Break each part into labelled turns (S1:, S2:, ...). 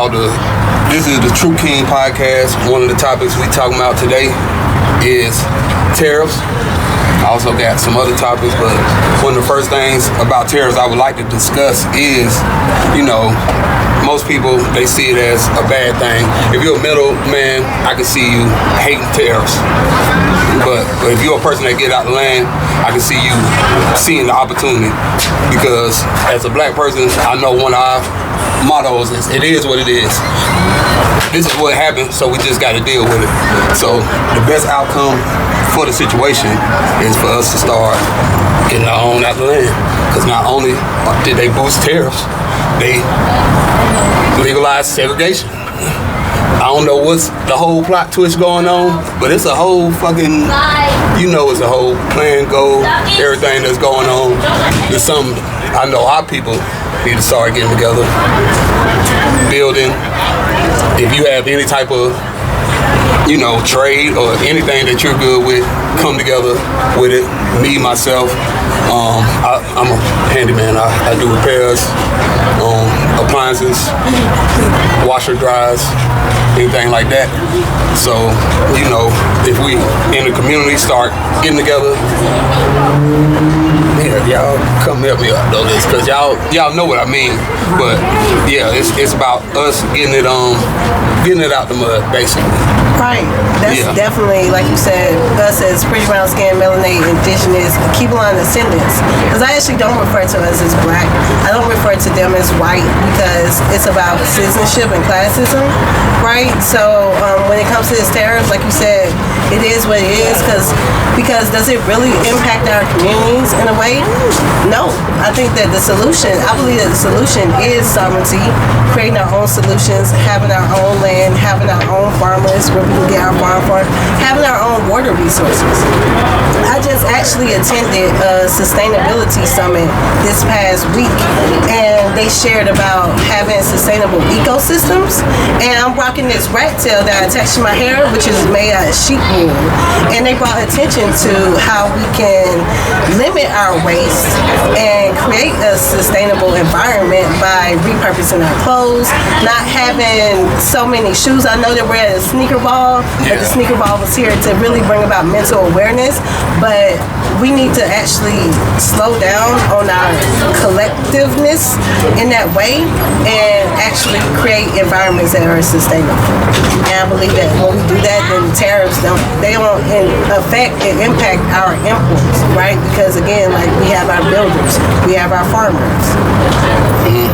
S1: This is the Tru King Podcast. One of the topics we talking about today is tariffs. I also got some other topics, but one of the first things about tariffs I would like to discuss is, most people, they see it as a bad thing. If you're a middleman, I can see you hating tariffs. But if you're a person that get out the land, I can see you seeing the opportunity. Because as a black person, I know one of our mottos is, it is what it is. This is what happened, so we just got to deal with it. So the best outcome for the situation is for us to start getting our own out the land. Because not only did they boost tariffs, they legalized segregation. I don't know what's the whole plot twist going on, but it's a whole fucking, it's a whole plan, goal, everything that's going on. There's something I know our people need to start getting together, building. If you have any type of, trade or anything that you're good with, come together with it. Me, myself, I'm a handyman. I do repairs, appliances, washer dryers, anything like that. So, if we in the community start getting together, y'all come help me out though, this, cause y'all know what I mean. But yeah, it's about us getting it out the mud, basically.
S2: Right. That's definitely, like you said, us as pretty brown skin, melanated, indigenous, Keebler descendants. Because I actually don't refer to us as black. I don't refer to them as white because it's about citizenship and classism, right? So when it comes to this tariff, like you said, it is what it is. Because does it really impact our communities in a way? No. I think that I believe that the solution is sovereignty, creating our own solutions, having our own land, having our own farmers where we can get our farm for, having our own water resources. I just actually attended a sustainability summit this past week, and they shared about having sustainable ecosystems. And I'm rocking this rat tail that I attach to my hair, which is made out of sheep wool. And they brought attention to how we can limit our waste and create a sustainable environment by repurposing our clothes, not having so many shoes. I know that we're at a sneaker ball, but the sneaker ball was here to really bring about mental awareness. But we need to actually slow down on our collectiveness in that way and actually create environments that are sustainable. And I believe that when we do that, then tariffs don't affect and impact our imports, right? Because again, like we have our builders, we have our farmers.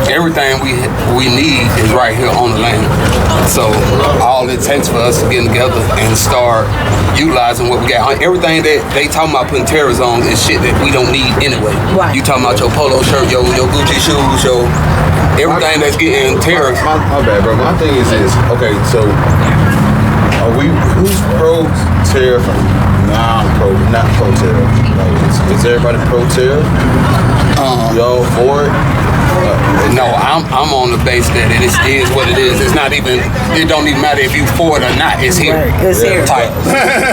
S1: Everything we need is right here on the land. So all it takes for us to get together and start utilizing what we got. Everything that they talking about putting tariffs on is shit that we don't need anyway.
S2: Right.
S1: You talking about your polo shirt, your Gucci shoes, your everything that's getting tariffs.
S3: My bad, bro. My thing is this. Okay, so who's pro tariff? Nah, not pro tariff. Is everybody pro tariff? Y'all for it?
S1: No, I'm on the base that it is what it is. It don't even matter if you for it or not. It's here.
S2: Right, it's here.
S1: Type.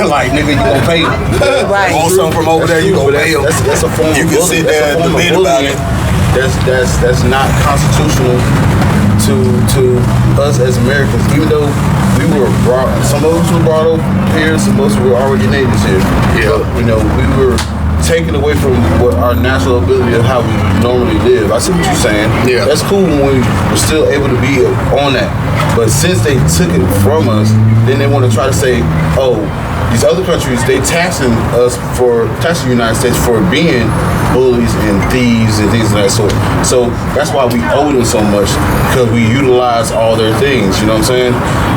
S1: Like, nigga, you gonna pay.
S2: Right.
S1: Want something from over there, you gonna pay them.
S3: That's a form
S1: you
S3: of
S1: can
S3: bullying.
S1: sit there and debate about it.
S3: That's not constitutional to us as Americans, even though some of us were brought up here, some of us were already natives here.
S1: Yeah.
S3: But, we were taken away from what our natural ability of how we normally live. I see what you're saying.
S1: Yeah.
S3: That's cool when we're still able to be on that. But since they took it from us, then they want to try to say, oh, these other countries, they taxing the United States for being bullies and thieves and things of that sort. So that's why we owe them so much, because we utilize all their things, you know what I'm saying?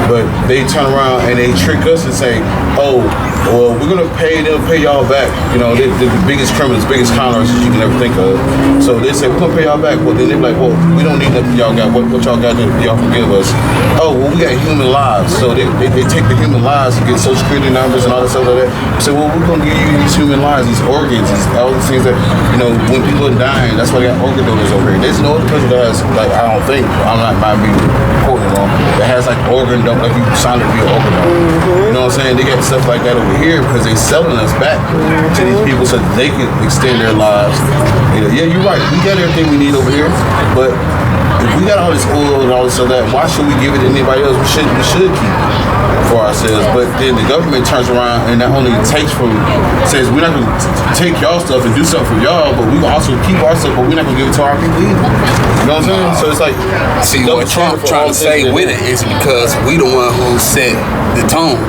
S3: But they turn around and they trick us and say, oh, well, we're going to pay y'all back. They're the biggest criminals, biggest con artists you can ever think of. So they say, we're going to pay y'all back. Well, then they're like, well, we don't need nothing y'all got. What y'all got to y'all forgive us? Oh, well, we got human lives. So they take the human lives and get Social Security numbers and all that stuff like that. Say, well, we're going to give you these human lives, these organs, all these things that, when people are dying, that's why they got organ donors over here. There's no other country that has, like, I don't think, might be quoting wrong, that has, like, organ donor, like you signed to be an organ donor. You know what I'm saying? They got stuff like that over here because they selling us back to these people so they can extend their lives. Yeah, you're right. We got everything we need over here, but if we got all this oil and all this stuff, that why should we give it to anybody else? We should keep it for ourselves. But then the government turns around and not only says we're not going to take y'all stuff and do something for y'all, but we can also keep our stuff, but we're not going to give it to our people either. You know what I'm saying? So it's like,
S1: see what Trump trying to say with it is because we the one who set the tone.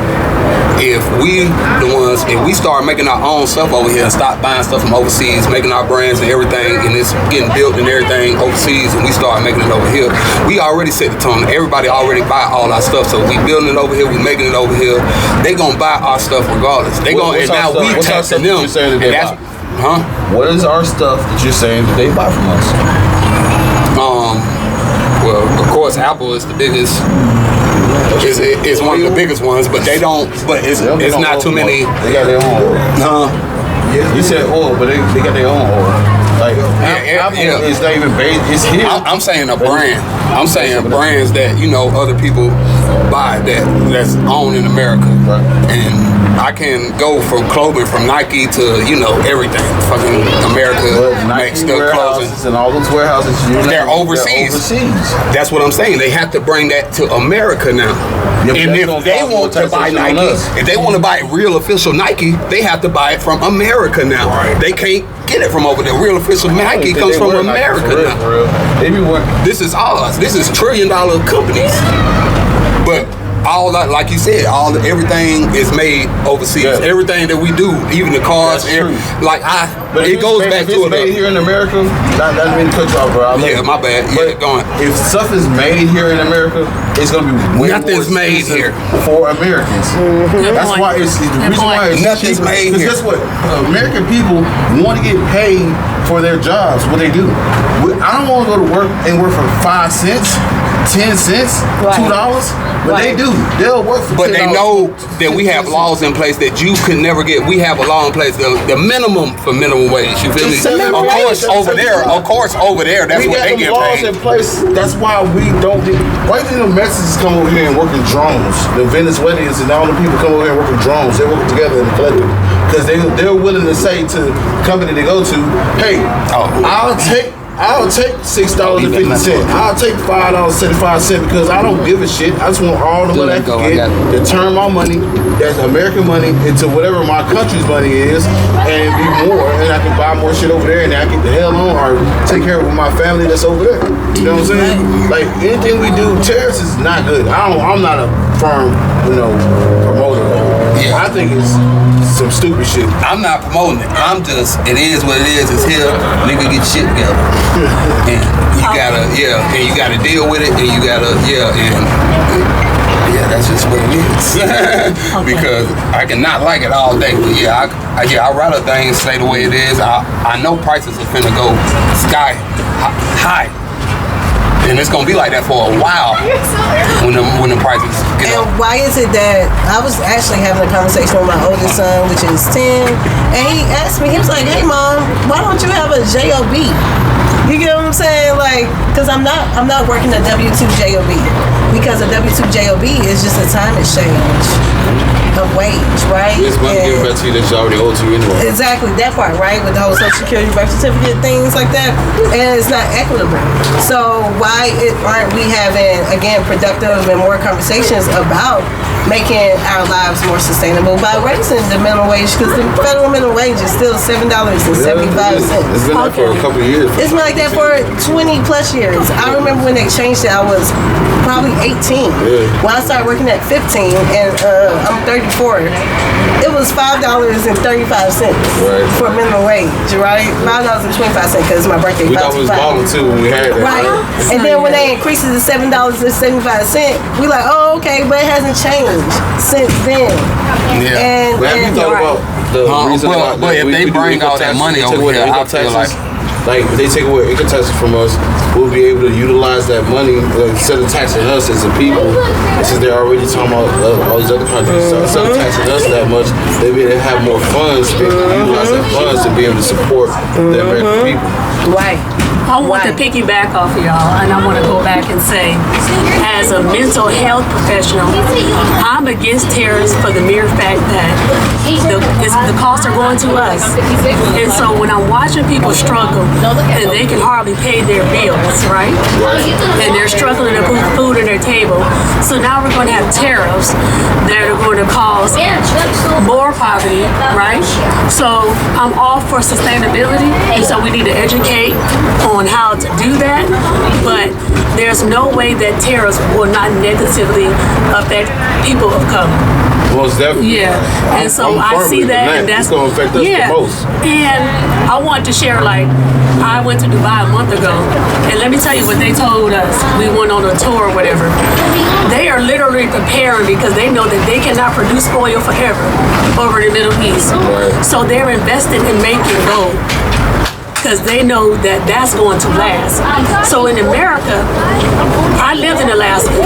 S1: If we start making our own stuff over here and stop buying stuff from overseas, making our brands and everything, and it's getting built and everything overseas, and we start making it over here, we already set the tone. Everybody already buy all our stuff, so we building it over here, we making it over here. They gonna buy our stuff regardless. They gonna, and now we taxing them.
S3: What is our stuff that you're saying that they buy from us?
S1: Well, of course, Apple is the biggest. It's one of the biggest ones, but they don't. But it's not too many.
S3: They got their own oil. You said oil, but they got their own oil. Like Apple is not even based. It's here.
S1: I'm saying a brand. I'm saying brands that other people buy that's owned in America,
S3: right.
S1: And I can go from clothing from Nike to everything. Fucking America makes their clothing,
S3: and all those warehouses.
S1: They're overseas. That's what I'm saying. They have to bring that to America now. Yeah, and if they want to buy Nike, if they want to buy real official Nike, they have to buy it from America now. Right. They can't get it from over there. Real official Nike comes from America now. This is ours. This is $1 trillion companies. But all that, like you said, everything is made overseas. Yeah. Everything that we do, even the cars, but it goes back to it.
S3: Made here in America. Not mean to cut you off, bro.
S1: Yeah, my bad. Yeah, going.
S3: If stuff is made here in America, it's gonna be way
S1: nothing's
S3: more
S1: made here
S3: for Americans. Mm-hmm. That's why it's the reason why it's
S1: nothing's made here.
S3: Guess what? American people want to get paid for their jobs. What they do. I don't want to go to work and work for 5 cents. 10 cents, $2, but they do. They'll work for $10.
S1: But they know that we have laws in place that you can never get. We have a law in place, the minimum for minimum wage. You feel me? Of course, over there, that's what they get
S3: laws
S1: paid.
S3: In place. That's why we don't get. Why do the Mexicans come over here and work in drones? The Venezuelans and all the people come over here and work in drones. They work together in the collective because they're willing to say to the company they go to, hey, I'll take $6.50. I'll take $5.75 because I don't give a shit. I just want all the money I can get to turn my money, that's American money, into whatever my country's money is, and be more, and I can buy more shit over there, and I get the hell on or take care of my family that's over there. You know what I'm saying? Like anything we do, tariffs is not good. I'm not a firm, promoter. Yeah. I think it's some stupid shit.
S1: I'm not promoting it. I'm just, it is what it is. It's here. Nigga, get shit together. And you gotta deal with it, and you gotta, that's just what it is. Because I cannot like it all day, but I'd rather things stay the way it is. I know prices are finna go sky high. And it's gonna be like that for a while when the prices get up.
S2: And why is it that I was actually having a conversation with my oldest son, which is 10, and he asked me, he was like, "Hey mom, why don't you have a JOB?" You get what I'm saying? Like, because I'm not working a W-2 JOB, because a W-2 JOB is just a time exchange of wage, right?
S3: It's money given back to you that you already owe to you anyway. Exactly,
S2: that part, right? With the whole Social Security, birth certificate, things like that, and it's not equitable. So why aren't we having, again, productive and more conversations about making our lives more sustainable by raising the minimum wage? Because the federal minimum wage is still $7.75.
S3: It's been like for a couple of years.
S2: It's been like that for 20 plus years. I remember when they changed it, I was probably 18. Yeah. When I started working at 15, and I'm 34, it was $5.35 for minimum wage, right? $5.25 because my birthday.
S3: We thought it was balling too when we had that.
S2: Right. And then when they increased it to $7.75, we like, oh, okay, but it hasn't changed since then.
S3: Yeah.
S2: And
S3: have you thought about the reason why?
S1: But if they bring all that money over here, I feel
S3: like if they take away income taxes from us, we'll be able to utilize that money instead of taxing us as a people. Since they're already talking about all these other countries, so instead of taxing us that much, they'll be able to have more funds, be able to utilize that funds to be able to support the American people.
S2: Right.
S4: I want to piggyback off of y'all, and I want to go back and say, as a mental health professional, I'm against tariffs for the mere fact that the costs are going to us. And so when I'm watching people struggle and they can hardly pay their bills, gas, right? And they're struggling to put food on their table. So now we're going to have tariffs that are going to cause more poverty, right? So I'm all for sustainability, and so we need to educate on how to do that. But there's no way that tariffs will not negatively affect people of color.
S3: Most definitely.
S4: Yeah, and so I see that, and that's
S3: going to affect us the most.
S4: And I want to share, like, I went to Dubai a month ago, and let me tell you what they told us. We went on a tour or whatever. They are literally preparing because they know that they cannot produce oil forever over the Middle East. So they're investing in making gold, because they know that that's going to last. So in America, I lived in Alaska,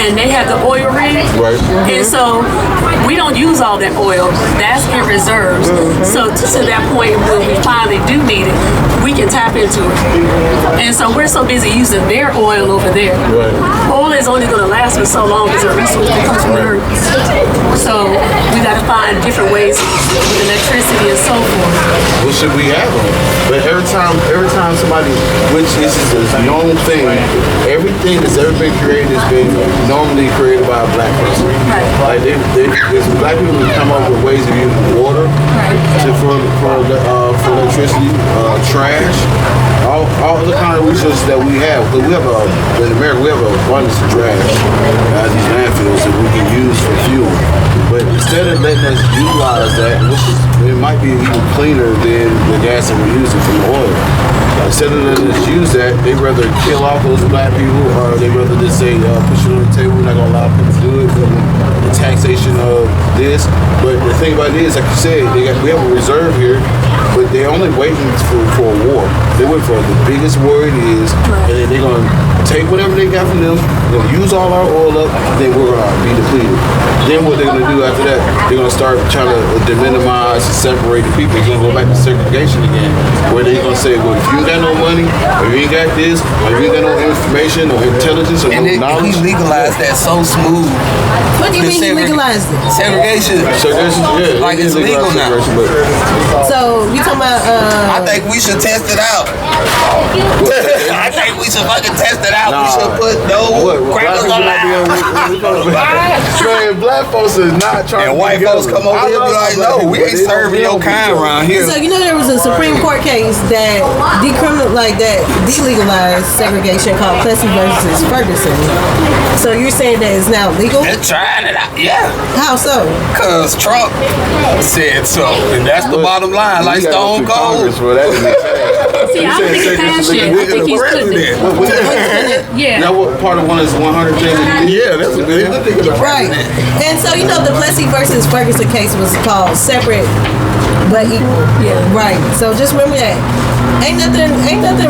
S4: and they have the oil rig, and so we don't use all that oil. That's in reserves. So to that point, when we finally do need it, we can tap into it. And so we're so busy using their oil over there. Oil is only going to last for so long as a resource that comes from Earth. So we got to find different ways with electricity and so forth.
S3: What should we have them? But every time somebody, which this is a known thing, everything that's ever been created has been normally created by a black person. Like there's black people who come up with ways of using water for electricity, trash, all the kind of resources that we have. Because in America, we have an abundance of trash at these landfills that we can use for fuel. But instead of letting us utilize that, it might be even cleaner than the gas that we're using from the oil. Instead of letting us use that, they'd rather kill off those black people, or they'd rather just say, push it on the table, we're not going to allow people to do it, the taxation of this. But the thing about it is, like you said, we have a reserve here, but they're only waiting for a war. They wait for the biggest war it is, and then they're going to take whatever they got from them, they're going to use all our oil up, and then we're going to be depleted. Then what they're going to do after that, they're going to start trying to deminimize and separate the people. They're going to go back to segregation again, where they're going to say, well, if you ain't got no money, or you ain't got this, or you ain't got no information, or intelligence, or no knowledge.
S1: He legalized that so smooth.
S2: What do you mean he legalized it?
S1: Segregation.
S3: Yeah,
S1: like it's legal now.
S2: So you talking about?
S1: I think we should test it out. I think we should fucking test it out. We should put crackers on that.
S3: Man, black folks is not trying.
S1: And white folks come over here and be like, no, we ain't serving your kind around here.
S2: So you know there was a Supreme Court case that delegalized segregation called Plessy versus Ferguson. So you're saying that it's now legal?
S1: They're trying it out, yeah.
S2: How so?
S1: Because Trump said so, and that's the bottom line. Like Stone Cold.
S4: See, I don't think it's passed yet. I think he's putting it. Yeah.
S3: Now, what part of one is 100 things?
S1: Yeah, that's a good thing.
S2: Right. And so you know the Plessy versus Ferguson case was called separate but equal.
S4: Yeah.
S2: Right. So just remember that. Ain't nothing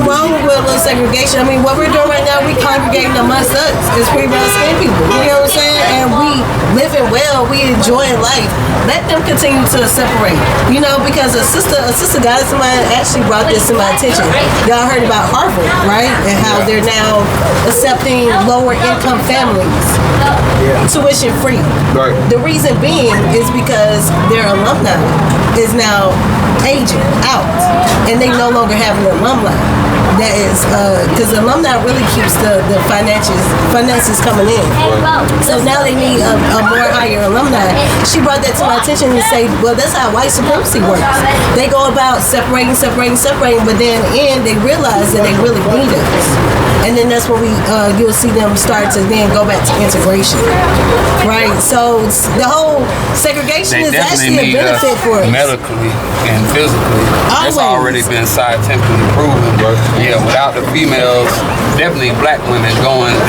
S2: wrong with a little segregation. I mean, what we're doing right now, we congregating amongst us as pretty brown skin people. You know what I'm saying? And we living well, we enjoying life. Let them continue to separate. You know, because a sister got somebody actually brought this to my attention. Y'all heard about Harvard, right? And how they're now accepting lower income families. Tuition free.
S3: Right.
S2: The reason being is because their alumni is now aging out, and they no longer have an alumni. That is because the alumni really keeps the finances coming in. So now they need a more higher alumni. She brought that to my attention and say, well, that's how white supremacy works. They go about separating, but then in the end they realize that they really need us. And then that's when you'll see them start to then go back to integration, right? So the whole segregation is actually a benefit for us.
S1: Medically and physically. That's already been scientifically proven. Yeah, without the females, definitely black women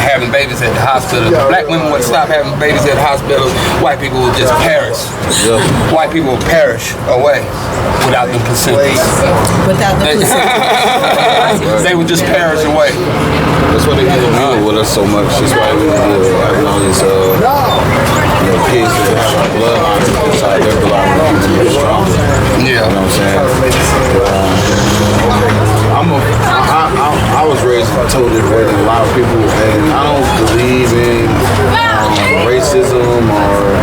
S1: having babies at the hospital. Black women would stop having babies at the hospital. White people would just perish. White people would perish away without the placentas.
S2: Without the placentas.
S1: They would just perish away.
S3: That's why they get along with us so much. That's why we have all these kids that have our blood inside their blood to be stronger.
S1: Yeah.
S3: You know what I'm saying? I was raised told different than a lot of people, and I don't believe in racism or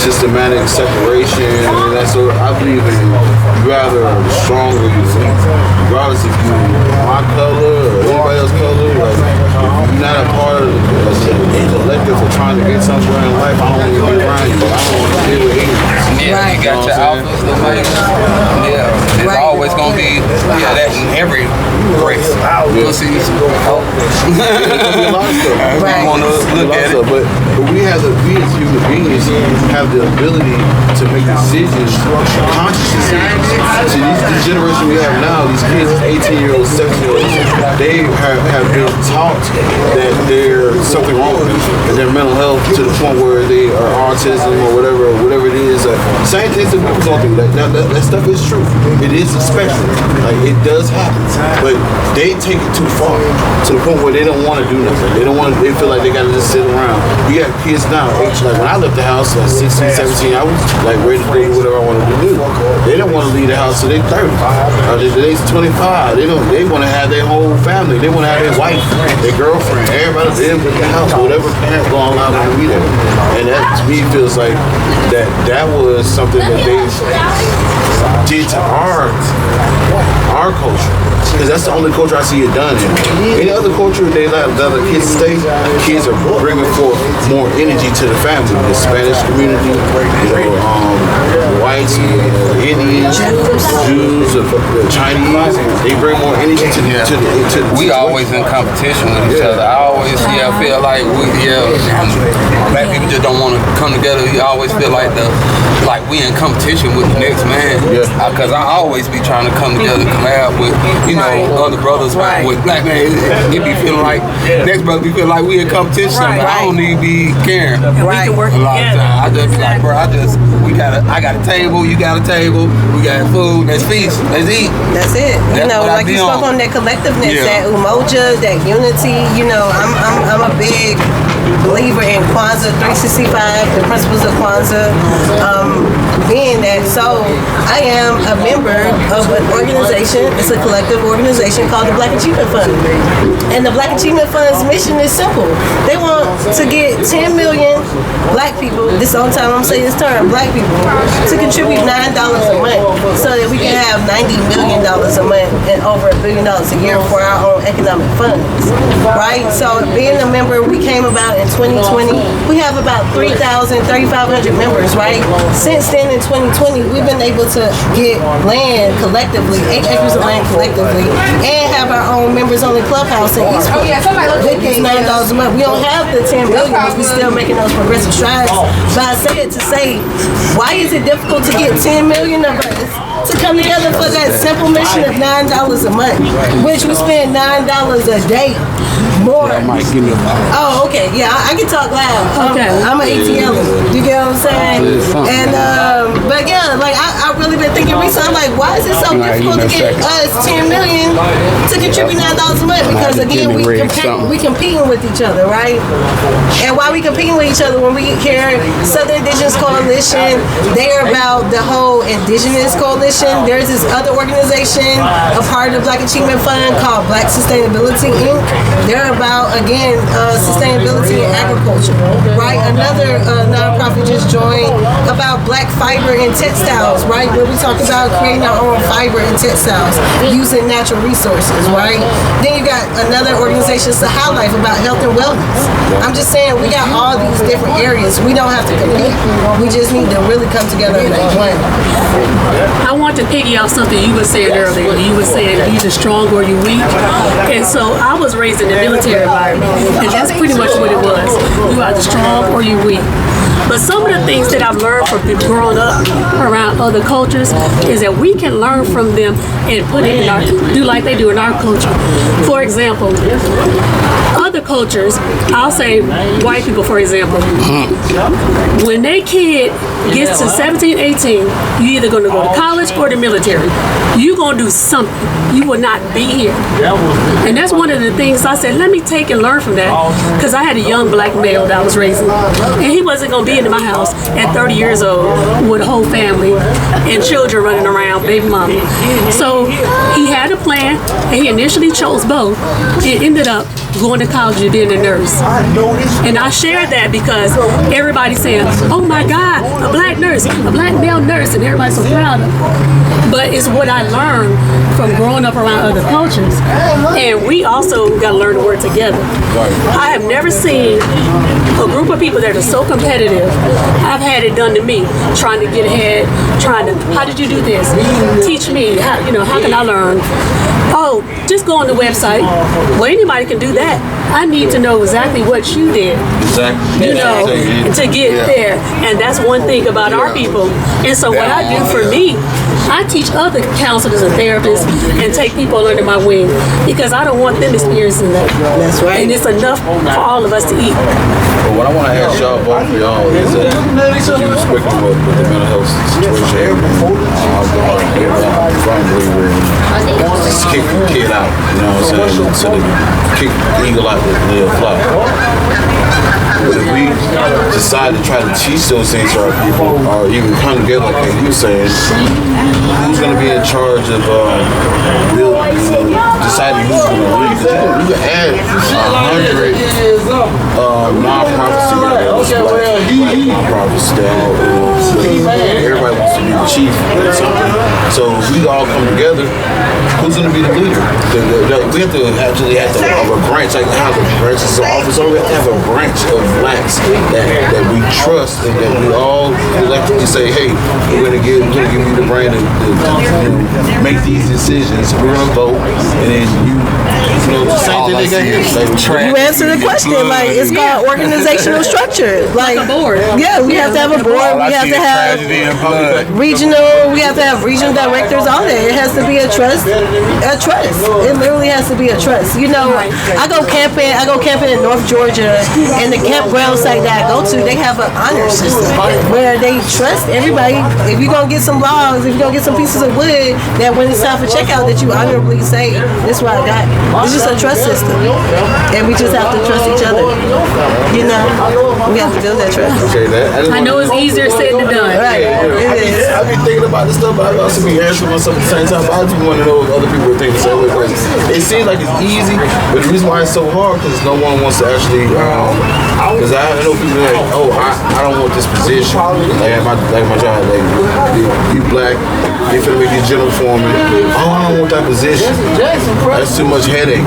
S3: systematic separation and that sort of, I believe in rather strong or you weak, regardless if you my color or anybody else's color, like if you're not a part of the collective or trying to get somewhere in life, I don't want to be around you. I don't want to deal with ignorance.
S1: Yeah, you got your alphas, the megas. Yeah, it's always gonna be that in every race. Pussies. Oh.
S3: A lot of stuff.
S1: Right. Want to look at it,
S3: but we as human beings have the ability to make decisions, conscious decisions. See, this generation we have now, these kids, 18-year-olds, 17-year-olds, they have been taught that there's something wrong with them, that their mental health to the point where they are autism or whatever it is. Same things that people go through. That stuff is true. It is a spectrum. Like it does happen, but they take it too far to the point where they don't want to do nothing. They feel like they gotta just sit around. You got kids now, like when I left the house at 16, 17, I was like ready to do whatever I wanted to do. They don't want to leave the house till they're 30. They're 25. They want to have their whole family. They want to have their wife, their girlfriend, everybody live in the house, whatever parents gonna allow them to be there. And that to me feels like that was something that they did to our culture. Because that's the only culture I see it done in. Any other culture, they let the kids stay. Kids are bringing forth more energy to the family. The Spanish community, whites, Indians, Jews, the Chinese, they bring more energy to the
S1: we always in competition with each other. I always feel like black people just don't want to come together. You always feel like we in competition with the next man. Because I always be trying to come together, collab with other brothers with black man. It be feeling like next brother be feeling like we in competition. But I don't need to be caring.
S4: We can work
S1: a lot of
S4: together.
S1: times. I just be like, bro, I got a table, you got a table, we got food, let's feast, let's eat.
S2: That's it. Like you spoke on that collectiveness, that umoja, that unity. I'm a big believer in Kwanzaa 365, the principles of Kwanzaa. Being that, so I am a member of an organization. It's a collective organization called the Black Achievement Fund. And the Black Achievement Fund's mission is simple. They want to get 10 million black people, this is the only time I'm saying this term, black people, to contribute $9 a month so that we can have $90 million a month and over $1 billion a year for our own economic funds. Right? So being a member, we came about in 2020. We have about 3,500 members, right? Since then in 2020, we've been able to get land collectively, 8 acres of land collectively, and have our own members only clubhouse in Eastport. With these $9 a month. We don't have the 10 million, we're still making those progressive strides. But I say it to say, why is it difficult to get 10 million of us to come together for that simple mission of $9 a month, which we spend $9 a day more? Oh, okay. Yeah, I can talk loud. Okay. I'm an ATL. You get what I'm saying? And but yeah, like I really been thinking recently. I'm like, why is it so difficult to get us 10 million to contribute $9 a month? Because again, we competing with each other, right? And why we competing with each other? When we hear Southern Indigenous Coalition, they're about the whole Indigenous Coalition. There's this other organization, a part of the Black Achievement Fund called Black Sustainability Inc. They're about, again, sustainability in agriculture, right? Another nonprofit just joined about black fiber in textiles, right? Where we talk about creating our own fiber in textiles using natural resources, right? Then you got another organization, Sahel Life, about health and wellness. I'm just saying, we got all these different areas. We don't have to compete. We just need to really come together and make one.
S4: I want to piggy off something you were saying earlier. You were saying either strong or you weak. And so I was raised in the military environment, and that's pretty much what it was. You either strong or you weak. But some of the things that I've learned from growing up around other cultures is that we can learn from them and put it in our, do like they do in our culture. For example, other cultures, I'll say white people, for example, when their kid gets to 17, 18, you either going to go to college or the military. You're going to do something. You will not be here. And that's one of the things I said, let me take and learn from that. Because I had a young black male that I was raising. And he wasn't going to be in my house at 30 years old with a whole family and children running around, baby mama. So he had a plan, and he initially chose both. It ended up going to college and being a nurse. And I shared that because everybody's saying, oh my God, a black nurse, a black male nurse, and everybody's so proud of it. But it's what I learned from growing up around other cultures. And we also got to learn to work together. I have never seen a group of people that are so competitive. I've had it done to me, trying to get ahead, how did you do this? Teach me, how can I learn? Oh, just go on the website. Well, anybody can do that. I need to know exactly what you did.
S3: Exactly.
S4: To get there. And that's one thing about our people. And so what I do for me, I teach other counselors and therapists and take people under my wing because I don't want them experiencing that.
S2: That's right.
S4: And it's enough for all of us to eat.
S3: But what I want to ask y'all, both of y'all, is that you were speaking with the mental health situation. Just kick the kid out, you know what I'm saying? So they kick the eagle out the fly. But if we decide to try to teach those things to our people, or even come together, like you were saying, who's going to be in charge of deciding who's going to lead? Because you can add 100 non-profits together, black non-profits that everybody wants to be the chief or something. So if we all come together, who's going to be the leader? We have to actually have a branch, like how the branches of office, so we have to have a branch of blacks that we trust and that we all collectively say, hey, we're gonna give you the brain to make these decisions. We're gonna vote, and then the same thing they got here.
S2: You answer the question. Like, it's called organizational structure. Like
S4: a board.
S2: Yeah, we have to have a board. We have to have regional. We have to have regional directors. All that. It has to be a trust. A trust. It literally has to be a trust. I go camping in North Georgia, and the campground site that I go to, they have an honor system where they trust everybody. If you're gonna get some logs, if you're gonna get some pieces of wood, that when it's time for checkout, that you honorably say, "This is what I got." It's just a trust system, and we just have to trust each other. We have to build that trust.
S3: Okay,
S4: I know it's easier said than done.
S2: Right, it is.
S3: I've been thinking about this stuff, but I also be answering myself at the same time. I just want to know if other people are thinking the same way. It seems like it's easy, but the reason why it's so hard because no one wants to actually. Because I know people like, I don't want this position. Like my job, you black, they finna make you general foreman. I don't want that position. That's too much headache.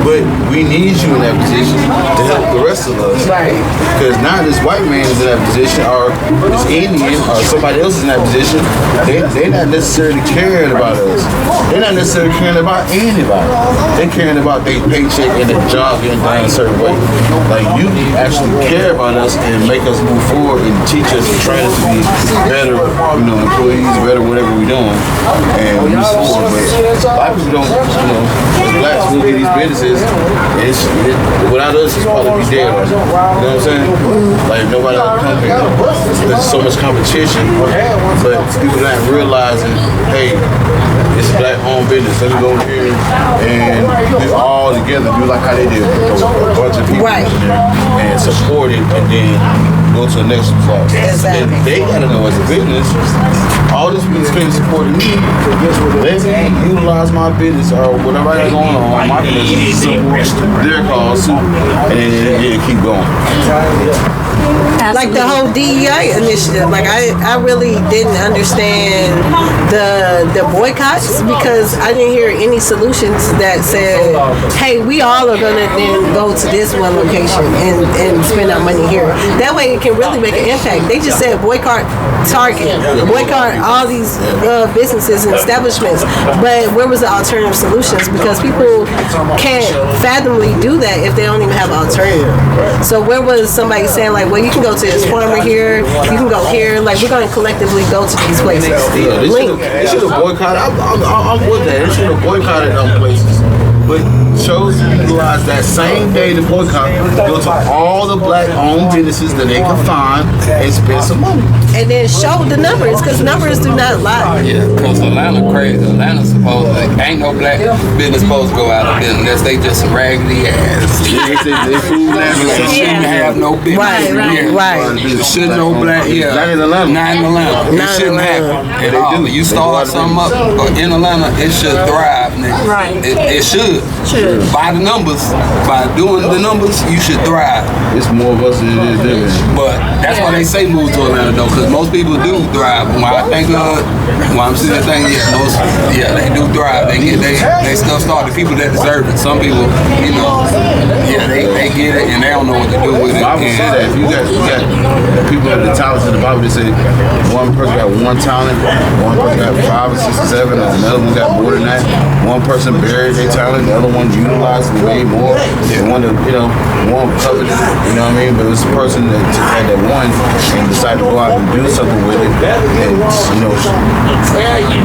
S3: But we need you in that position to help the rest of us.
S2: Right.
S3: Because now this white man is in that position, or this Indian, or somebody else is in that position. They're not necessarily caring about us. They're not necessarily caring about anybody. They're caring about their paycheck and their job getting done a certain way. Like you actually care about us and make us move forward and teach us and train us to be better, employees, better whatever we're doing. And we move forward. But a lot of people don't, as blacks, we'll get these businesses. Without us, it's probably be dead. You know what I'm saying? Like nobody else come here. There's so much competition, but people not realizing, hey, it's a black-owned business. Let me go here and we all together do like how they did. A bunch of people in there and support it, and then go to the next class.
S2: Exactly.
S3: They gotta know as a business, all this business can't support me. Let me utilize my business or whatever I got going on, my business, support their cause, and then keep going.
S2: Like the whole DEI initiative, like I really didn't understand the boycotts because I didn't hear any solutions that said, hey, we all are gonna then go to this one location and spend our money here. That way it can really make an impact. They just said boycott Target, boycott all these businesses and establishments, but where was the alternative solutions? Because people can't fathomably do that if they don't even have an alternative. So where was somebody saying like, well, you can go to this farmer here, you can go here, like we're going to collectively go to these places.
S3: Yeah, they should have boycotted. I'm with that. They should have boycotted other places, but chose to utilize that same day to boycott, go to all the black-owned businesses that they can find and spend some money.
S2: And then show the numbers, because numbers do not lie.
S1: Yeah, because Atlanta crazy. Atlanta's ain't no black business supposed to go out of business unless they just some raggedy ass.
S3: They
S1: shouldn't have no business.
S2: Right.
S1: Shouldn't no black,
S3: Not in Atlanta.
S1: Not in Atlanta. It shouldn't happen at all. You start something up in Atlanta, it should thrive and
S4: Right.
S1: It should. By the numbers, by doing the numbers, you should thrive.
S3: It's more of us than it is them.
S1: But that's why they say move to Atlanta though, because most people do thrive. When I think when I'm sitting there thinking, they do thrive. They get they stuff started. People that deserve it. Some people, they get it and they don't know what to do with it.
S3: The Bible says that if you got people that have the talents in the Bible, they say one person got one talent, one person got 5 or 6 or 7, and another one got more than that. One person buried their talent, the other one utilized and made more. And one covered it, you know what I mean? But it's the person that had that one and decided to go out and do something with it, and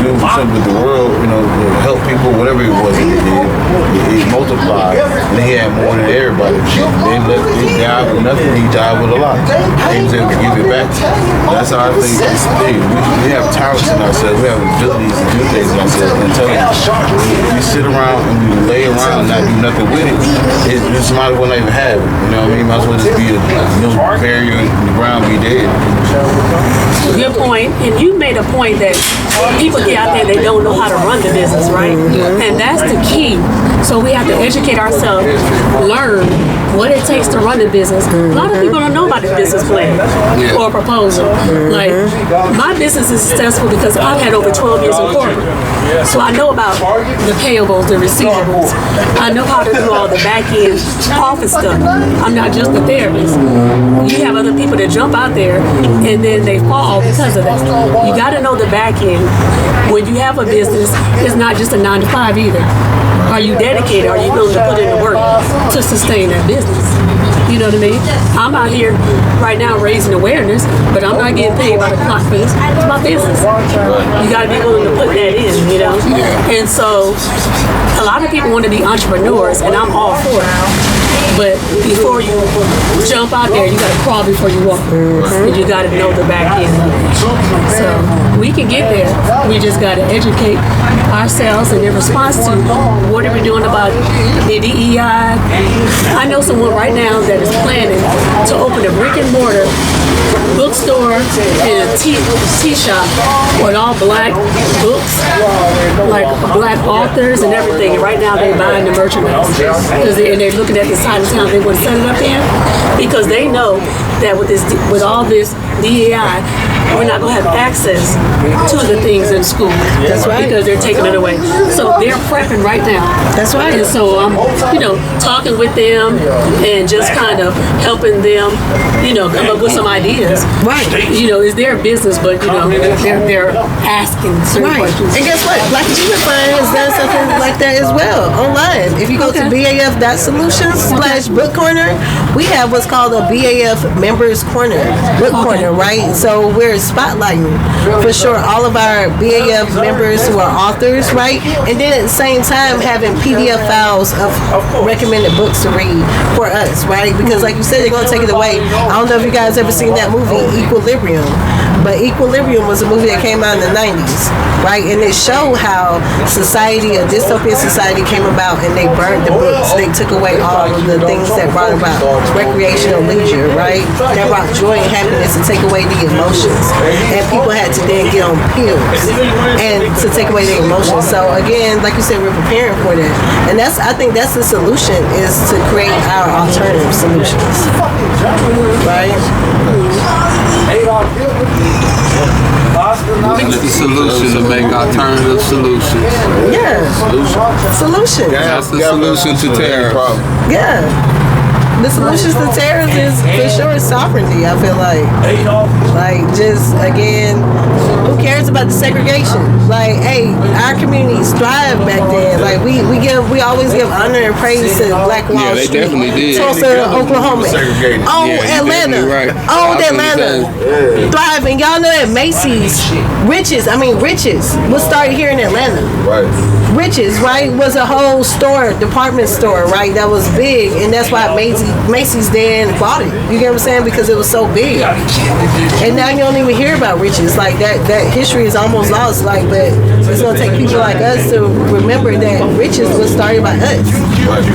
S3: do something with the world, help people, whatever it was that they did. It multiplied, and he had more than everybody. They died with nothing, he died with a lot. He was able to give it back. That's how I think it's the thing. We have talents in ourselves, we have abilities to do things in ourselves, intelligence. We sit around and we lay around and not do nothing with it. It's might as well not even have it. You know what I mean? Might as well just be a barrier in the ground, be dead.
S4: Good point. And you made a point that people get out there, they don't know how to run the business, right? And that's the key. So we have to educate ourselves, learn what it takes to run the business. A lot of people don't know about the business plan or proposal. Like, my business is successful because I've had over 12 years in corporate. So I know about the payables, the receivables. I know how to do all the back end office stuff. I'm not just a therapist. You have other people that jump out there and then they fall because of that. You got to know the back end. When you have a business, it's not just a 9 to 5 either. Are you dedicated? Are you willing to put in the work to sustain that business? You know what I mean? I'm out here right now raising awareness, but I'm not getting paid by the clock for this. It's my business. You got to be willing to put that in, And so a lot of people want to be entrepreneurs, and I'm all for it. But before you jump out there, you got to crawl before you walk. And you got to know the back end of it. So we can get there. We just got to educate ourselves and in response to what are we doing about the DEI. I know someone right now that is planning to open a brick and mortar bookstore and a tea shop with all black books, like black authors and everything. And right now they're buying the merchandise and they're looking at the side of town they want to set it up in, because they know that with all this DEI, we're not going to have access to the things in school.
S2: That's right.
S4: Because they're taking it away. So they're prepping right now.
S2: That's right.
S4: And so I'm, talking with them and just kind of helping them, come up with some ideas.
S2: Right.
S4: It's their business, but they're asking certain questions.
S2: And guess what? Black Achievement Fund has done something like that as well online. If you go to BAF.solutions/book corner, we have what's called a BAF members corner, book corner, right? So we're spotlighting for sure all of our BAF members who are authors, right? And then at the same time having PDF files of recommended books to read for us, right? Because like you said, they're going to take it away. I don't know if you guys ever seen that movie Equilibrium, but Equilibrium was a movie that came out in the 90s, right? And it showed how a dystopian society came about, and they burned the books. They took away all of the things that brought about recreational leisure, right? That brought joy and happiness to take away the emotions. And people had to then get on pills and to take away the emotions. So again, like you said, we're preparing for that. And I think that's the solution, is to create our alternative solutions. Right?
S1: It's the solution to make alternative solutions.
S2: Yeah. Solution.
S1: That's the solution to terror.
S2: Yeah. The solutions to terrorism is for sure sovereignty, I feel like. Like, just, again, who cares about the segregation? Like, hey, our communities thrived back then. Like, we always give honor and praise to Black Wall
S1: Yeah, they
S2: Street,
S1: definitely did.
S2: Tulsa, Oklahoma.
S1: Atlanta. Right.
S2: Atlanta. Thriving. Y'all know that Macy's, Riches was started here in Atlanta.
S3: Right.
S2: Riches, right, was a whole department store, right, that was big, and that's why Macy's then bought it. You get what I'm saying? Because it was so big. And now you don't even hear about Riches. Like, that history is almost lost. Like, but it's going to take people like us to remember that Riches was started by us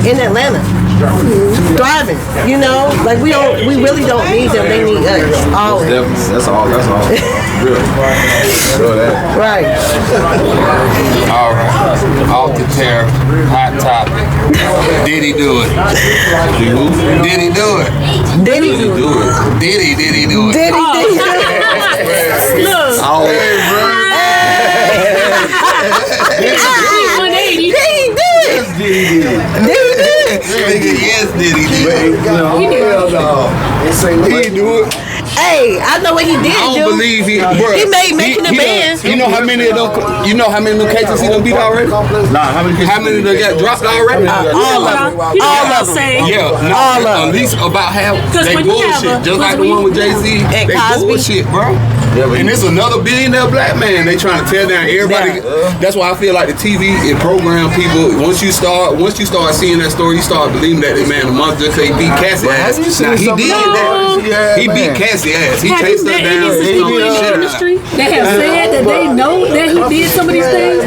S2: in Atlanta. thriving. You know, like we really don't need them. They need us. Always.
S3: Definitely. That's all. Real.
S2: Right.
S1: All right. Off the tariff. Hot topic. Did he do it? Did he do it?
S2: Did he do it?
S1: Did he do it?
S2: Did he do it?
S4: Look.
S1: Always.
S2: Did he do it?
S1: Nigga, yes, did he do it? He do it.
S2: Hey, I know what he did.
S1: I don't believe he. Bruh,
S2: He made making a man.
S1: You know how many of them? You know how many of them cases he done beat already?
S3: Nah, how many
S1: of them got dropped already?
S2: All of them.
S4: All of them.
S1: Yeah,
S2: all of
S1: at least about half.
S4: Because
S1: They
S4: when you have
S1: bullshit,
S4: a-
S1: just like the one with Jay-Z.
S2: And
S1: They
S2: Cosby.
S1: bullshit, bro. And it's another billionaire black man. They trying to tear down everybody. That's why I feel like the TV it program people. Once you start seeing that story, you start believing that this man a monster. Cause he beat Cassie ass. Now he did that. He beat Cassie ass. He chased her down.
S4: Is this somebody in the industry that have said that they know that he did some of these things?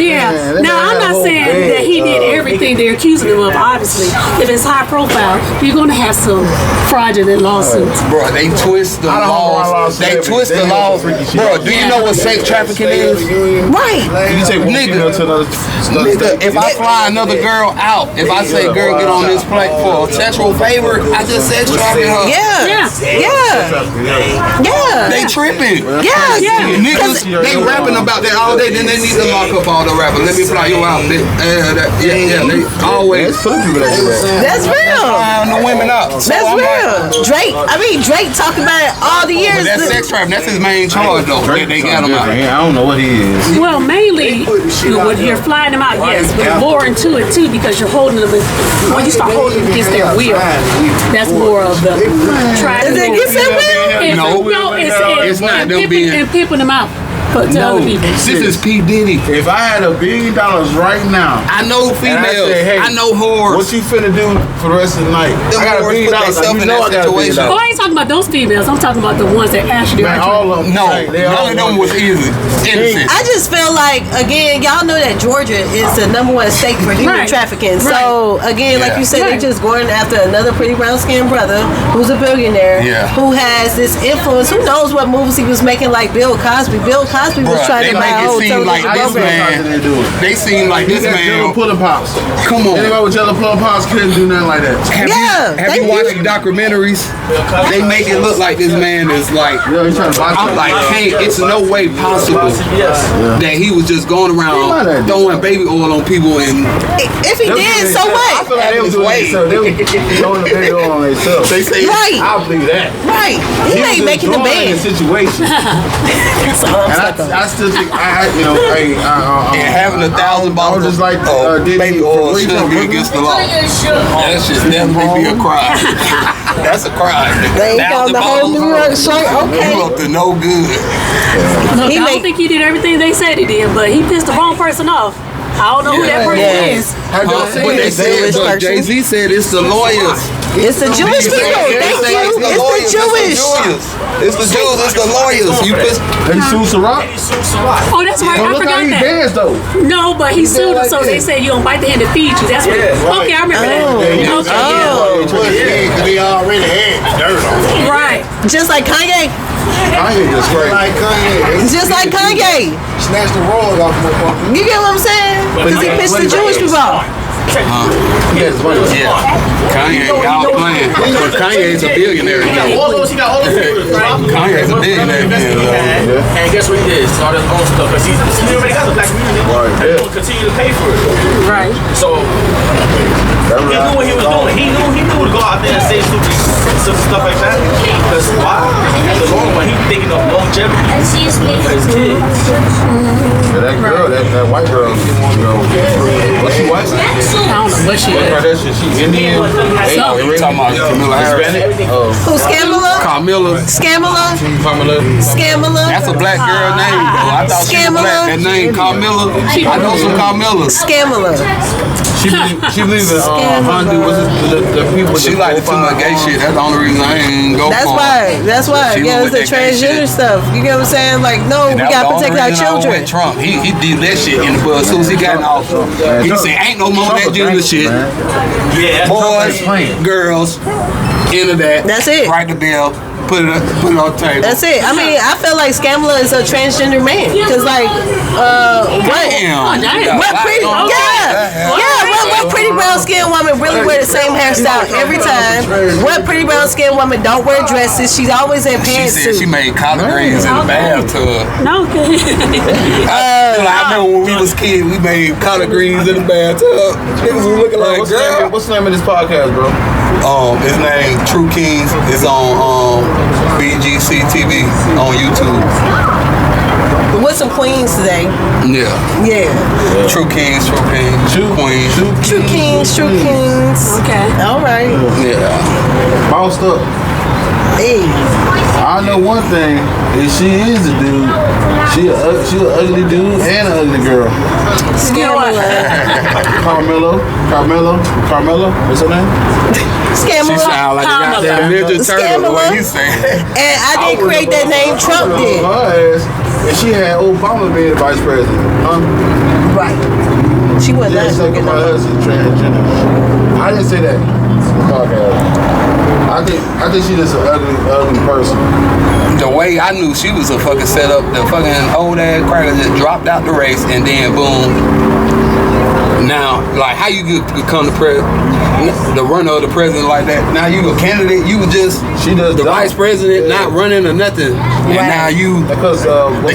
S4: Yeah. Now I'm not saying that he did everything they're accusing him of. Obviously, if it's high profile, you're going to have some fraudulent lawsuits.
S1: Bro, they twist the laws. They twist the laws. Bro, do you know what sex trafficking is?
S2: Right.
S3: You take
S1: Nigga, if I fly another girl out, if I say, girl, get on this plate for a sexual favor, I just sex traffic her.
S2: Yeah.
S1: They tripping.
S2: Yeah.
S1: Niggas, they rapping about that all day, then they need to lock up all the rappers. Let me fly you out. They always.
S2: That's real.
S1: Flying the women out. So
S2: That's
S1: I'm
S2: real. Drake talking about it all the years.
S1: But that's sex trafficking. That's his main charge, though. They got him out.
S3: I don't know what he is.
S4: Well, mainly when you're flying them out, yes, but more into it too because you're holding them. When you start holding them against their will, that's more of the trying.
S2: Is it against their will?
S1: No, it's not them being
S4: and pimping them out to other people.
S1: This is P. Diddy.
S3: If I had $1 billion right now,
S1: I know females. I know whores.
S3: what you finna do for the rest of the night?
S1: Them
S3: I got $1
S1: whores
S3: billion.
S1: put themselves in that
S3: I got $1 billion.
S1: situation.
S4: Oh, I ain't talking about those females. I'm talking about the ones that actually
S3: Man,
S4: are.
S3: all of them.
S1: No,
S3: they all
S1: none of them was easy. Innocent.
S2: I just feel like, again, y'all know that Georgia is the #1 state for human
S4: Right.
S2: trafficking. So, again, like you said,
S4: Right.
S2: they just going after another pretty brown-skinned brother who's a billionaire who has this influence. Who knows what moves he was making, like Bill Cosby. Bill Cosby was
S1: Bruh,
S2: trying
S1: they
S2: to buy
S1: make
S2: a
S1: it
S2: whole
S1: seem like
S2: television
S1: this
S2: program.
S1: man. They seem like this man.
S3: Pudding pops.
S1: Come on.
S3: Anybody with jello pudding pops couldn't do nothing like that.
S1: Have you watched the documentaries? They make it look like this man is like.
S3: He's trying to buy
S1: I'm like, it's no way possible that he was just going around throwing baby oil on people and.
S2: If he did, so
S3: I
S2: what?
S3: feel like they was doing it themselves. They was throwing the baby on themselves.
S1: They say,
S2: Right.
S3: I believe that.
S2: Right. He ain't making the band.
S3: situation.
S2: That's all I'm
S3: And
S2: saying.
S3: I still think
S1: and having 1,000 bottles
S3: just like
S1: baby oil shouldn't be against the law. That should definitely be a crime. That's a crime.
S2: They ain't got the whole New York shirt. Okay.
S1: You up to no good.
S4: Look, I don't think he did everything they said he did, but he pissed the wrong person off. I don't know who that person is.
S1: But they said, but Jay-Z said it's the lawyers.
S2: It's the Jewish people. Thank you. It's the Jewish.
S1: It's the Jews. It's the lawyers. You pissed.
S3: They sued Ciroc?
S4: Oh, that's right. I
S3: Look how
S4: forgot
S3: he
S4: that.
S3: danced though.
S4: No, but he sued him, so they said you don't bite the hand that feeds you. That's what. Okay, I remember that. Okay.
S5: They already had dirt on it.
S4: Right.
S2: Just like Kanye.
S3: Kanye just crazy.
S5: Like Kanye.
S2: Just like Kanye.
S5: Snatched the rug off my motherfucker.
S2: You get what I'm saying? Because he pissed the Jewish people off.
S1: Yeah. Kanye, y'all playing. But Kanye's a billionaire.
S6: He got all those right?
S1: Kanye's a billionaire.
S6: And guess what he did? Started his own stuff because he already got the black community.
S3: Right.
S6: And he'll continue to pay for it.
S4: Right.
S6: So he knew what he was doing. He knew to go out there and say stupid stuff like that. Because why? In the long run, he's thinking of longevity for his kids.
S3: That girl, that white girl, was she white?
S4: I don't know what she is.
S3: She Indian?
S1: We talking about Camilla Harris.
S2: Who, Scamala?
S1: Camilla.
S2: Scamala?
S1: That's a black girl name, though. I thought she was black. That name, Camilla. I know some Camillas.
S2: Scamala.
S3: She She believes in Hindu. The people.
S1: She like too much gay shit. That's the only reason I ain't go for it.
S2: That's why. Yeah, it's the transgender stuff. You get what I'm saying? Like, no, we gotta protect our children.
S1: Trump, he did that shit in the bud. As soon as he got in office, he said, "Ain't no more of that gender shit.
S6: Yeah,
S1: Boys, girls, into that.
S2: That's it.
S1: Write the bill." Put it on the table.
S2: That's it. I mean, I feel like Scamala is a transgender man. Because, like, what pretty brown skinned woman really wear the same hairstyle every time? What pretty brown skinned woman don't wear dresses? She's always in pants.
S1: She said she made collard greens in the bathtub.
S4: No,
S1: I remember when we was kids, we made collard greens in the bathtub. Niggas was looking like, girl.
S3: What's the name of this podcast, bro?
S1: His name Tru King is on BGC TV on YouTube.
S2: With some queens today.
S1: Yeah. Tru Kings, Queens.
S2: Tru Kings.
S4: Okay.
S2: All right.
S1: Yeah.
S3: Bossed up.
S2: Hey.
S3: I know one thing. If she is a dude, she an ugly dude and an ugly girl.
S2: Scamala.
S3: Carmelo. What's her name?
S2: Scamala.
S1: She sound like a goddamn Ninja Turtle the way you say it.
S2: And I didn't create that name. Trump did.
S3: Her ass, and she had Obama being the vice president. Huh?
S2: Right. She wasn't
S3: Yeah,
S2: nice
S3: so
S2: looking.
S3: my husband's transgender. I didn't say that. I think she just an ugly person.
S1: The way I knew she was a fucking setup, the fucking old ass cracker just dropped out the race and then boom. Now, like, how you become the runner of the president like that? Now you a candidate, you just the vice president, not running or nothing, and now you the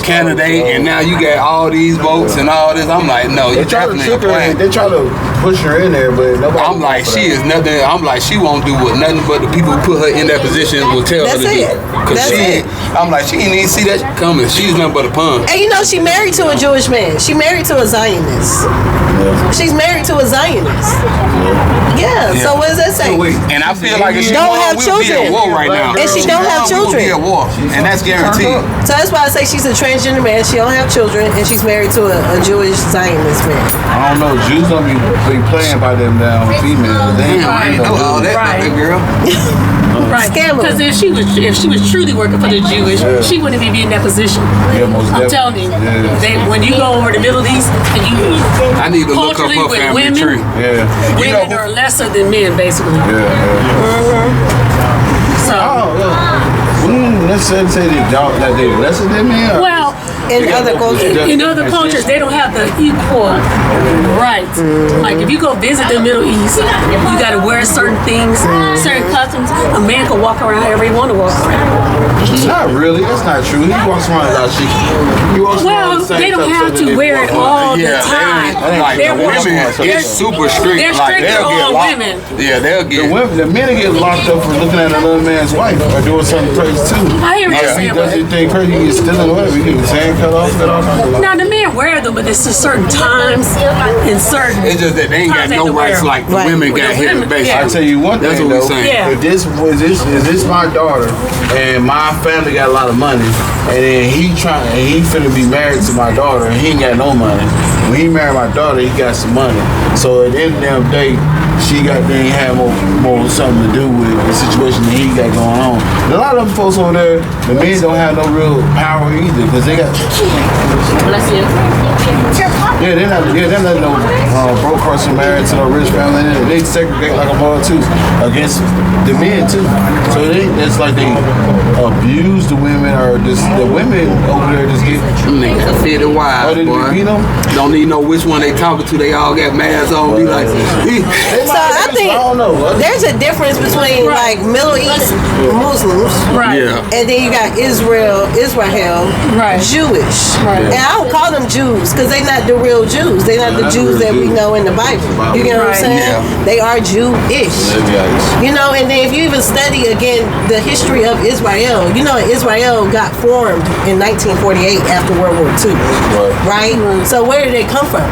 S1: candidate, and now you got all these votes and all this. I'm like, no, you definitely playing.
S3: They try to push her in there, but nobody.
S1: I'm like, she is nothing. I'm like, she won't do what nothing but the people who put her in that position will tell her to do. Cause I'm like, she didn't even see that coming. She's nothing but a pun.
S2: And you know, she married to a Jewish man. She married to a Zionist. She's married to a Zionist. Yeah. So what does that say?
S1: And I feel like if she
S2: don't have
S1: we'll be
S2: children.
S1: at war right now.
S2: And she don't have children.
S1: We'll be at war, and that's guaranteed.
S2: So that's why I say she's a transgender man. She don't have children, and she's married to a Jewish Zionist man.
S3: I don't know. Jews don't be playing by them down females. They ain't
S1: know all that, girl.
S4: Right. Because if she was truly working for the Jewish, she wouldn't even be in that position.
S3: Yeah, most
S4: I'm telling you, when you go over the Middle East and you
S1: I need to look up her family
S4: women,
S1: tree.
S4: Women are lesser than men, basically. So.
S3: We didn't necessarily say that they're lesser than men.
S4: Well,
S2: in other cultures,
S4: they don't have the equal rights. Like if you go visit the Middle East, you got to wear certain things, certain customs. A man can walk around however he want to walk around.
S3: Not really. That's not true. He walks around without chic.
S4: Well, they don't have to wear it all the time.
S1: Like the women, it's super strict.
S4: They're
S1: like
S4: stricter on women.
S1: Yeah, they'll get.
S3: The men get locked up for looking at another man's wife or doing something crazy too.
S4: I hear what you're saying.
S3: He does anything crazy, he gets stealing away. He gets his hand cut off.
S4: Now the men wear them, but it's just certain times and certain.
S1: It's just that they ain't got no rights like the women got here. Basically,
S3: I tell you one thing.
S1: That's what we're saying.
S4: Yeah.
S3: If this my daughter and my family got a lot of money, and then he finna be married to my daughter and he ain't got no money. When he married my daughter, he got some money. So at the end of the day, she didn't have more something to do with the situation that he got going on. And a lot of them folks over there, the men don't have no real power either because they got.
S4: Bless you.
S3: Yeah, they're not no broke person married to no rich family. They segregate like a mother too against the men too. So it's like they abuse the women or just the women over there just get
S1: fit and wild, boy.
S3: You know?
S1: Don't need know which one they talking to. They all got masks on. Be like,
S2: so I think there's a difference between like Middle East Muslims,
S4: right?
S1: Yeah.
S2: And then you got Israel, right? Jewish, right? And I don't call them Jews because they're not the real Jews. They're not the Jews that we know in the Bible. You get what I'm saying?
S1: Yeah.
S2: They are Jewish. You know, and then if you even study again the history of Israel, you know Israel got formed in 1948 after World War II, right? So where did they come from?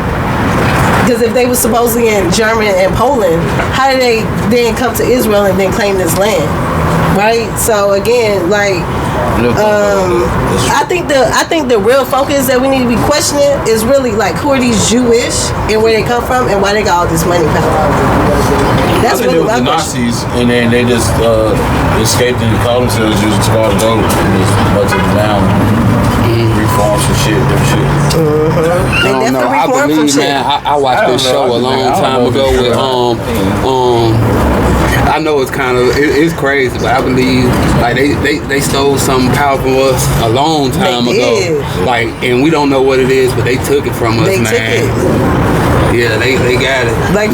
S2: Because if they were supposedly in Germany and Poland, how did they then come to Israel and then claim this land? right? So again, like, I think the real focus that we need to be questioning is really like, who are these Jewish and where they come from and why they got all this money power. That's really my
S3: the
S2: question.
S3: Nazis, and then they just escaped and called themselves Jews to all the dope and just melted it down. Reform some shit, them shit.
S2: They
S1: I don't know.
S2: definitely
S1: I
S2: reformed
S1: believe,
S2: some shit.
S1: man. I watched this show a long time ago with I know it's kind of it's crazy, but I believe like they stole something powerful from us a long time
S2: They
S1: ago.
S2: did.
S1: Like, and we don't know what it is, but they took it from us,
S2: They
S1: man.
S2: took it.
S1: Yeah, they got it.
S2: Like,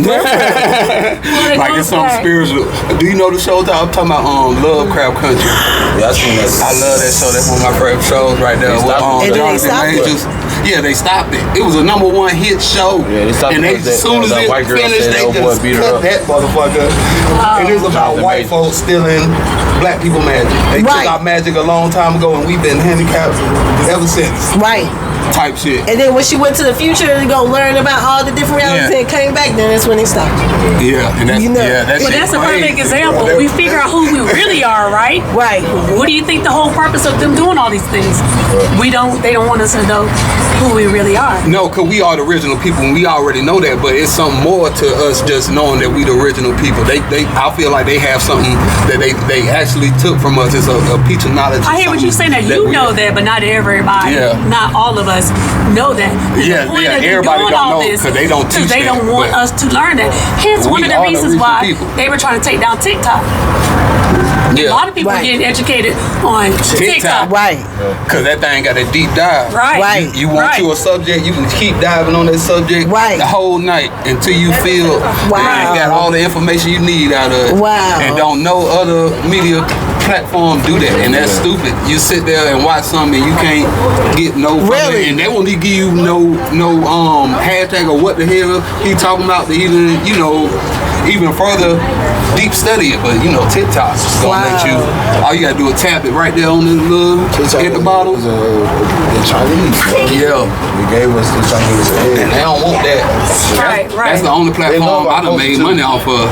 S1: Like it's something spiritual. Do you know the show that I'm talking about? Lovecraft Country.
S3: Yeah, I seen that.
S1: I love that show. That's one of my favorite shows right there. With,
S2: And then they
S1: Jonathan
S2: stopped
S1: Majors. Yeah, they stopped it. It was a #1 hit show.
S3: Yeah, they stopped
S1: and they,
S3: because
S1: as soon as
S3: that
S1: it
S3: white girl
S1: finished,
S3: said
S1: they
S3: that old boy
S1: just
S3: beat her
S1: cut
S3: up.
S1: that motherfucker. And it's about
S3: Jonathan
S1: white
S3: Majors.
S1: folks stealing black people magic. They
S2: Right.
S1: took our magic a long time ago, and we've been handicapped ever since.
S2: Right.
S1: Type shit.
S2: And then when she went to the future to go learn about all the different realities
S1: Yeah.
S2: and came back, then that's when they stopped.
S1: Yeah, and that's
S2: You know.
S1: that
S4: Well,
S1: shit
S4: that's a perfect
S1: crazy.
S4: example. We figure out who we really are, right?
S2: Right.
S4: What do you think the whole purpose of them doing all these things? They don't want us to know who we really are.
S1: No, because we are the original people, and we already know that, but it's something more to us just knowing that we the original people. I feel like they have something that they actually took from us. It's a piece of knowledge.
S4: I hear what you're saying, that you know that, but not everybody,
S1: Yeah.
S4: not all of us know that.
S1: Yeah,
S4: The point of them
S1: everybody
S4: doing
S1: don't
S4: all
S1: know
S4: this
S1: 'cause they don't teach
S4: they
S1: that,
S4: don't want
S1: but
S4: us to learn that. Hence,
S1: we
S4: one of the
S1: are the
S4: reasons
S1: original
S4: why
S1: people.
S4: they were trying to take down TikTok.
S1: Yeah.
S4: A lot of people
S2: Right.
S4: getting educated on TikTok.
S2: Right.
S1: Because that thing got a deep dive.
S4: Right.
S2: Right.
S1: You want
S4: Right.
S1: you a subject, you can keep diving on that subject
S2: Right.
S1: the whole night until you feel
S2: Wow.
S1: that you got all the information you need out of it.
S2: Wow.
S1: And don't no other media platform do that. And that's stupid. You sit there and watch something and you can't get no fucking-
S2: Really?
S1: and they won't even give you no hashtag or what the hell he talking about to even further deep study it. But TikTok's just gonna let you, all you gotta do is tap it right there on the little at the bottom.
S3: The Chinese.
S1: Yeah.
S3: They gave us the Chinese
S1: And
S3: egg.
S1: they don't want that.
S4: Right.
S1: That's the only platform I done made money off of.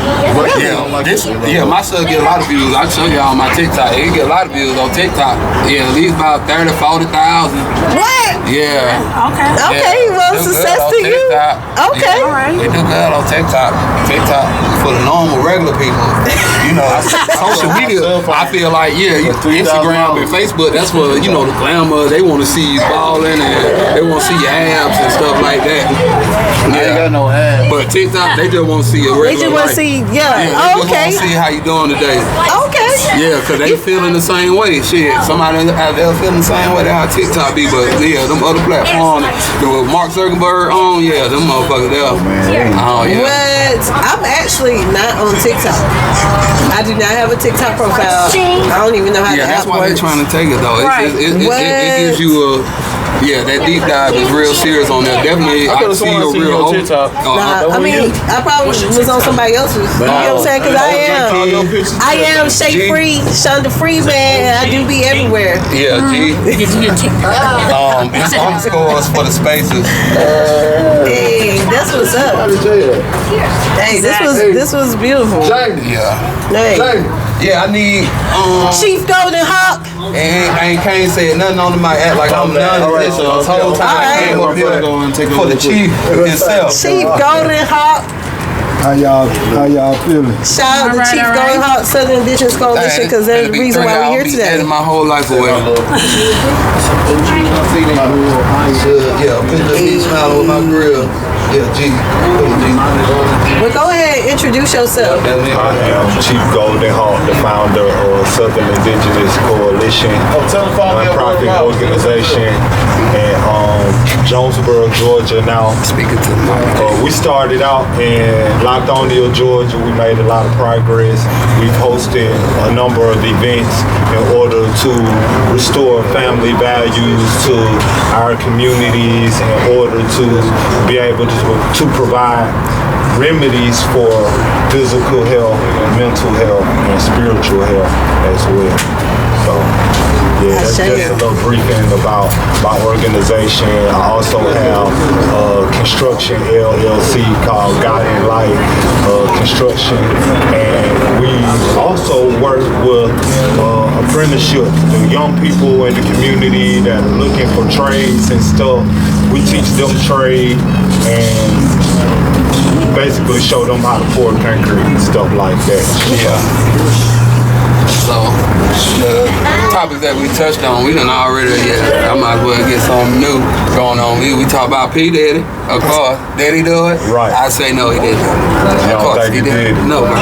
S1: Yeah, my son get a lot of views. I show y'all my TikTok. He get a lot of views on TikTok. Yeah, at least about 30, 40,000.
S2: What?
S1: Yeah.
S4: Okay.
S2: Okay,
S1: Yeah,
S2: well,
S1: do good
S2: success
S1: on
S2: to you.
S1: TikTok.
S2: Okay.
S1: Yeah,
S4: All right.
S1: they do good on TikTok. TikTok for the normal, regular people. Social media, I feel like, Instagram and Facebook, that's for, the glamour. They want to see you balling and they want to see your abs and stuff like that.
S3: I ain't got no ass.
S1: But TikTok, they just want to see a
S2: They
S1: regular
S2: just want to
S1: life.
S2: see,
S1: They just
S2: okay.
S1: want to see how you doing today.
S2: Okay.
S1: Yeah, because they feeling the same way. Shit, somebody out there feeling the same way that how TikTok be. But yeah, them other platforms, the Mark Zuckerberg on, them motherfuckers there. Oh, yeah.
S2: What? I'm actually not on TikTok. I do not have a TikTok profile. I don't even know how
S1: Yeah,
S2: the
S1: that's
S2: app
S1: why they're
S2: works.
S1: trying to take it, though.
S4: Right.
S1: It gives you that deep dive is real serious on that. Definitely, I
S3: could've
S1: see
S3: sworn I
S1: your
S3: seen
S1: real
S3: you on
S1: open.
S3: TikTok.
S2: Nah, I mean, I probably was on somebody else's. You know what I'm saying? Because I am Shay Free, Shonda Freeman, and I do be everywhere.
S1: Yeah, G. It's underscores for the spaces.
S2: Hey, that's what's up. Hey, this was beautiful.
S1: Yeah.
S2: Hey,
S1: Yeah, I need
S2: Chief Golden Hawk.
S1: and can't say nothing on the mic, act like I'm none of this. So this whole time I came up here for the chief himself.
S2: Chief Golden Hawk.
S5: How y'all feeling?
S2: Shout out to
S4: All right,
S2: Chief
S4: all right.
S2: Golden Hawk Southern Indigenous Coalition because they're the reason why we're here today.
S1: My whole life away. Yeah, put the me smiling with my grill. Yeah, G.
S2: But go ahead, introduce yourself.
S1: That's me.
S7: I am Chief Golden Hawk, the founder of Southern Indigenous Coalition, non-profit organization in Jonesboro, Georgia now.
S1: Speaking to the mic.
S7: We started out in Lithonia, Georgia. We made a lot of progress. We've hosted a number of events in order to restore family values to our communities, in order to be able to provide remedies for physical health, mental health, and spiritual health as well. So, Yeah, that's just a little briefing about my organization. I also have a construction LLC called Guiding Light Construction, and we also work with apprenticeships, the young people in the community that are looking for trades and stuff. We teach them trade and basically show them how to pour concrete and stuff like that.
S1: Yeah. So, the topics that we touched on, we done already, I might as well get something new going on. We talk about P. Daddy, of course. Did he do it?
S7: Right.
S1: I say no, he didn't.
S7: You don't think he did?
S1: No, bro.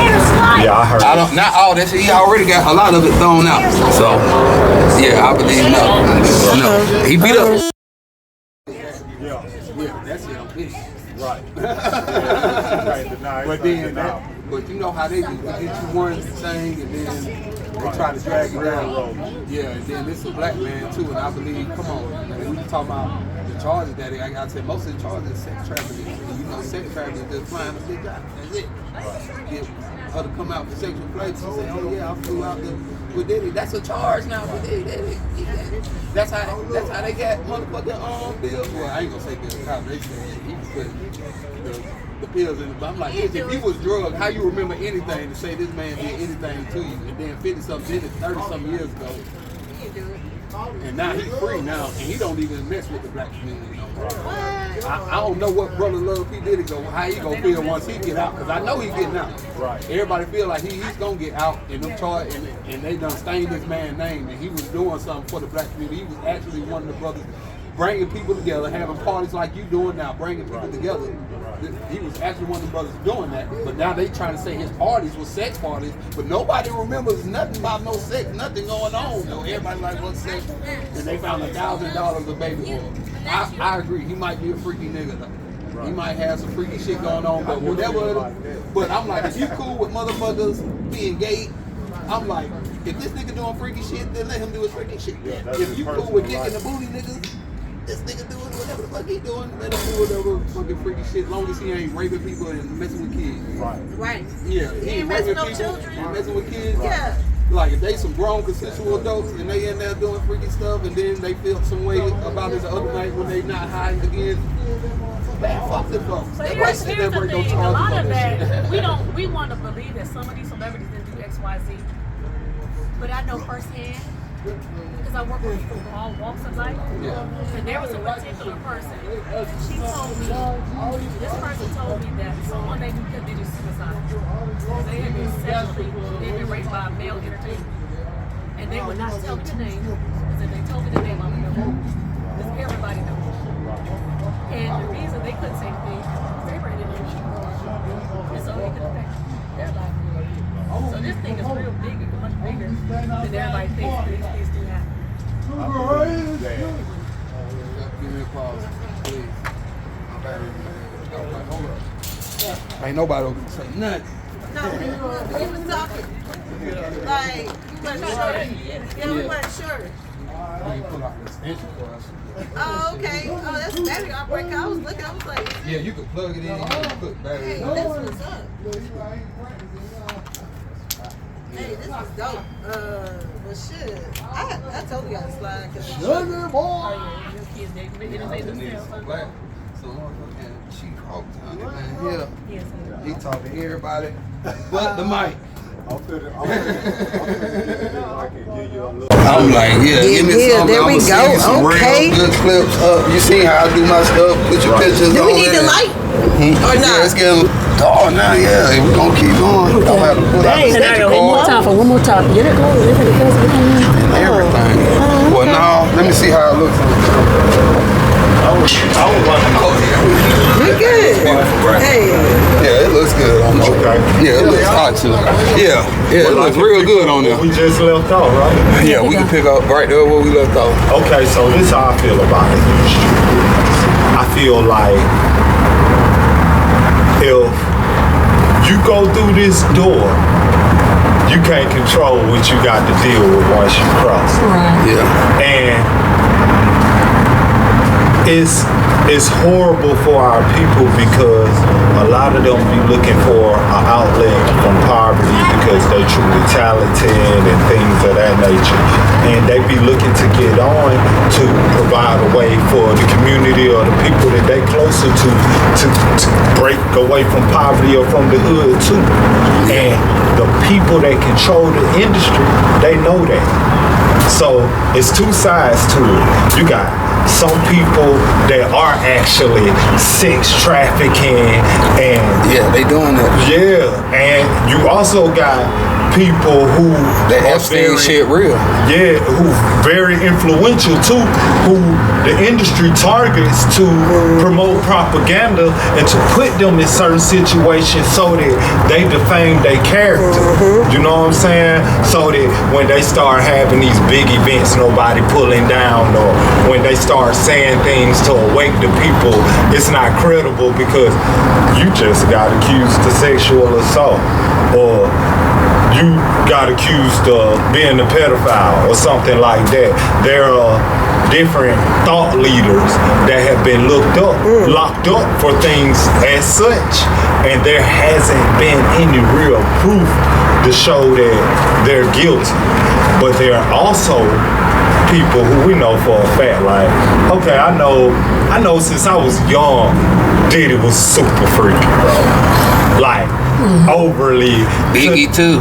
S7: Yeah, I heard.
S1: Not all that shit. He already got a lot of it thrown out. So, yeah, I believe no. No. He beat up.
S5: Yeah,
S1: That's it.
S5: right.
S1: But you know how they do. They get you one thing and then they try to drag you down. Yeah, and then this is a black man too, and I believe, come on, man, we talk about the charges that I got to say, most of the charges is sex trafficking. And you know, sex trafficking is just flying a big guy. That's it. Get her to come out for sexual plates and say, oh yeah, I flew out with Diddy. That's a charge now for Diddy. That's how they got motherfucking bills. Well, I ain't gonna say bills. They said he put the pills in the. I'm like, if you was drugged, how you remember anything to say this man did anything to you? And then 50-something did it 30-something years ago. And now he's free now, and he don't even mess with the black community no more. I don't know what Brother Love P. Diddy go, how he gonna feel once he get out, because I know he's getting out.
S5: Right.
S1: Everybody feel like he's gonna get out, and them charge, and they done stained this man's name, and he was doing something for the black community. He was actually one of the brothers bringing people together, having parties like you doing now, bringing people together. He was actually one of the brothers doing that, but now they trying to say his parties were sex parties, but nobody remembers nothing about no sex, nothing going on. So everybody like, what's sex? And they found $1,000 of baby oil. I agree, he might be a freaky nigga though. Right. He might have some freaky shit going on, but whatever. But I'm like, if you cool with motherfuckers being gay, I'm like, if this nigga doing freaky shit, then let him do his freaky shit.
S5: Yeah,
S1: if you cool with dick in the booty niggas, this nigga doing whatever the fuck he doing, let him do whatever fucking freaky shit, as long as he ain't raping people and messing with kids.
S2: Right.
S1: Yeah,
S2: He ain't messing with no children.
S1: And messing with kids.
S2: Yeah.
S1: Like if they some grown consensual adults and they in there doing freaky stuff and then they feel some way about it the other night when they not hiding again. Man, fuck them folks.
S4: But here's the thing, a lot of that, we want to believe that some of these celebrities didn't do X, Y, Z. But I know firsthand, because I work with people from all walks of life, and there was a particular person, she told me, this person told me that someone they knew committed suicide. They had been sexually, they'd been raped by a male entertainer. And they would not tell me the name, because if they told me the name, I would know. Because everybody knows. And the reason they couldn't say anything was they were in an issue. And so it could affect their life. So this thing is real big, much bigger than everybody thinks these things do happen.
S1: Give me a pause, please. I'm back. Hold up. Ain't nobody gonna say nothing.
S2: No, he was talking. Like, you wasn't sure. Yeah, we weren't sure.
S1: You put out this extension for us.
S2: Oh, okay. Oh, that's battery operated. I was looking, I was like,
S1: Yeah, you can plug it in and you can put battery
S2: hey,
S1: in.
S2: that's what's up. Hey, this is dope. Well, shit. I totally got to slide.
S4: Oh, yeah, your kids, they innovate themselves.
S1: Black. So motherfucking she talked to him, man. Yeah. He talked to everybody but the mic. I'm like, give me
S2: Yeah,
S1: something.
S2: there we
S1: I'ma send you
S2: go.
S1: some
S2: Okay.
S1: real good clips up. You see how I do my stuff? Put your pictures
S2: Do
S1: on
S2: we need
S1: there.
S2: the light? Or
S1: Yeah,
S2: not?
S1: it's getting dark now. Yeah, we're gonna keep going. I'm gonna have to put out the extension cord
S4: One more topic. Get it close.
S1: and everything. Well, now let me see how it looks.
S2: We good. Hey.
S1: Yeah, it looks good on there.
S7: Okay.
S1: Yeah, it looks hot too. Yeah, it looks real good on there.
S7: We just left off, right?
S1: Yeah, we can pick up right there where we left off.
S7: Okay, so this is how I feel about it. I feel like if you go through this door, you can't control what you got to deal with once you cross.
S4: Right.
S1: Yeah.
S7: And it's horrible for our people because a lot of them be looking for an outlet from poverty because they truly talented and things of that nature. And they be looking to get on to provide a way for the community or the people that they closer to break away from poverty or from the hood too. And the people that control the industry, they know that. So it's two sides to it. You got some people that are actually sex trafficking and
S1: they doing it.
S7: Yeah, and you also got people who
S1: that Epstein shit real.
S7: Yeah, who very influential too, who the industry targets to promote propaganda and to put them in certain situations so that they defame their character. You know what I'm saying? So that when they start having these big events, nobody pulling down, or when they start saying things to awake the people, it's not credible because you just got accused of sexual assault, or you got accused of being a pedophile or something like that. There are different thought leaders that have been locked up for things as such, and there hasn't been any real proof to show that they're guilty. But there are also people who we know for a fact, like, okay, I know since I was young, Diddy was super freaky, bro. Like, overly.
S1: Biggie too.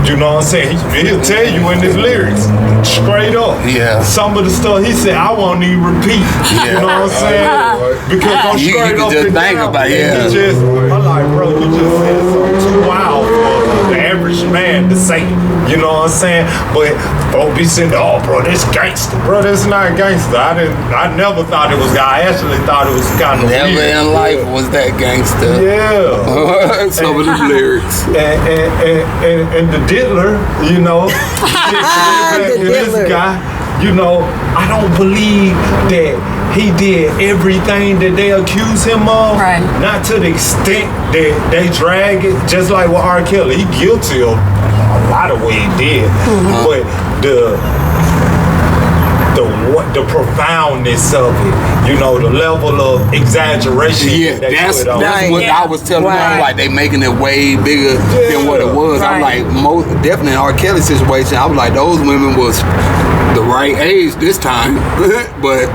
S7: You know what I'm saying? He'll tell you in his lyrics, straight up.
S1: Yeah.
S7: Some of the stuff he said, I won't even repeat. You know what I'm saying? Because I'm straight up
S1: just
S7: and
S1: think
S7: down.
S1: about it.
S7: I'm like, bro, you just said something too wild for the average man to say. You know what I'm saying? But don't be saying, oh, bro, this gangster. Bro, that's not gangster. I never thought it was. I actually thought it was kind of
S1: never
S7: weird.
S1: in life was that gangster.
S7: Yeah.
S1: Some of the lyrics.
S7: And the diddler, you know, this guy, you know, I don't believe that he did everything that they accuse him of.
S4: Right.
S7: Not to the extent that they drag it, just like with R. Kelly. He guilty of a lot of what he did. But the profoundness of it, you know, the level of exaggeration.
S1: Yeah, that's what I was telling them. Like, they making it way bigger than what it was. I'm like, definitely in R. Kelly's situation, I was like, those women was the right age this time, but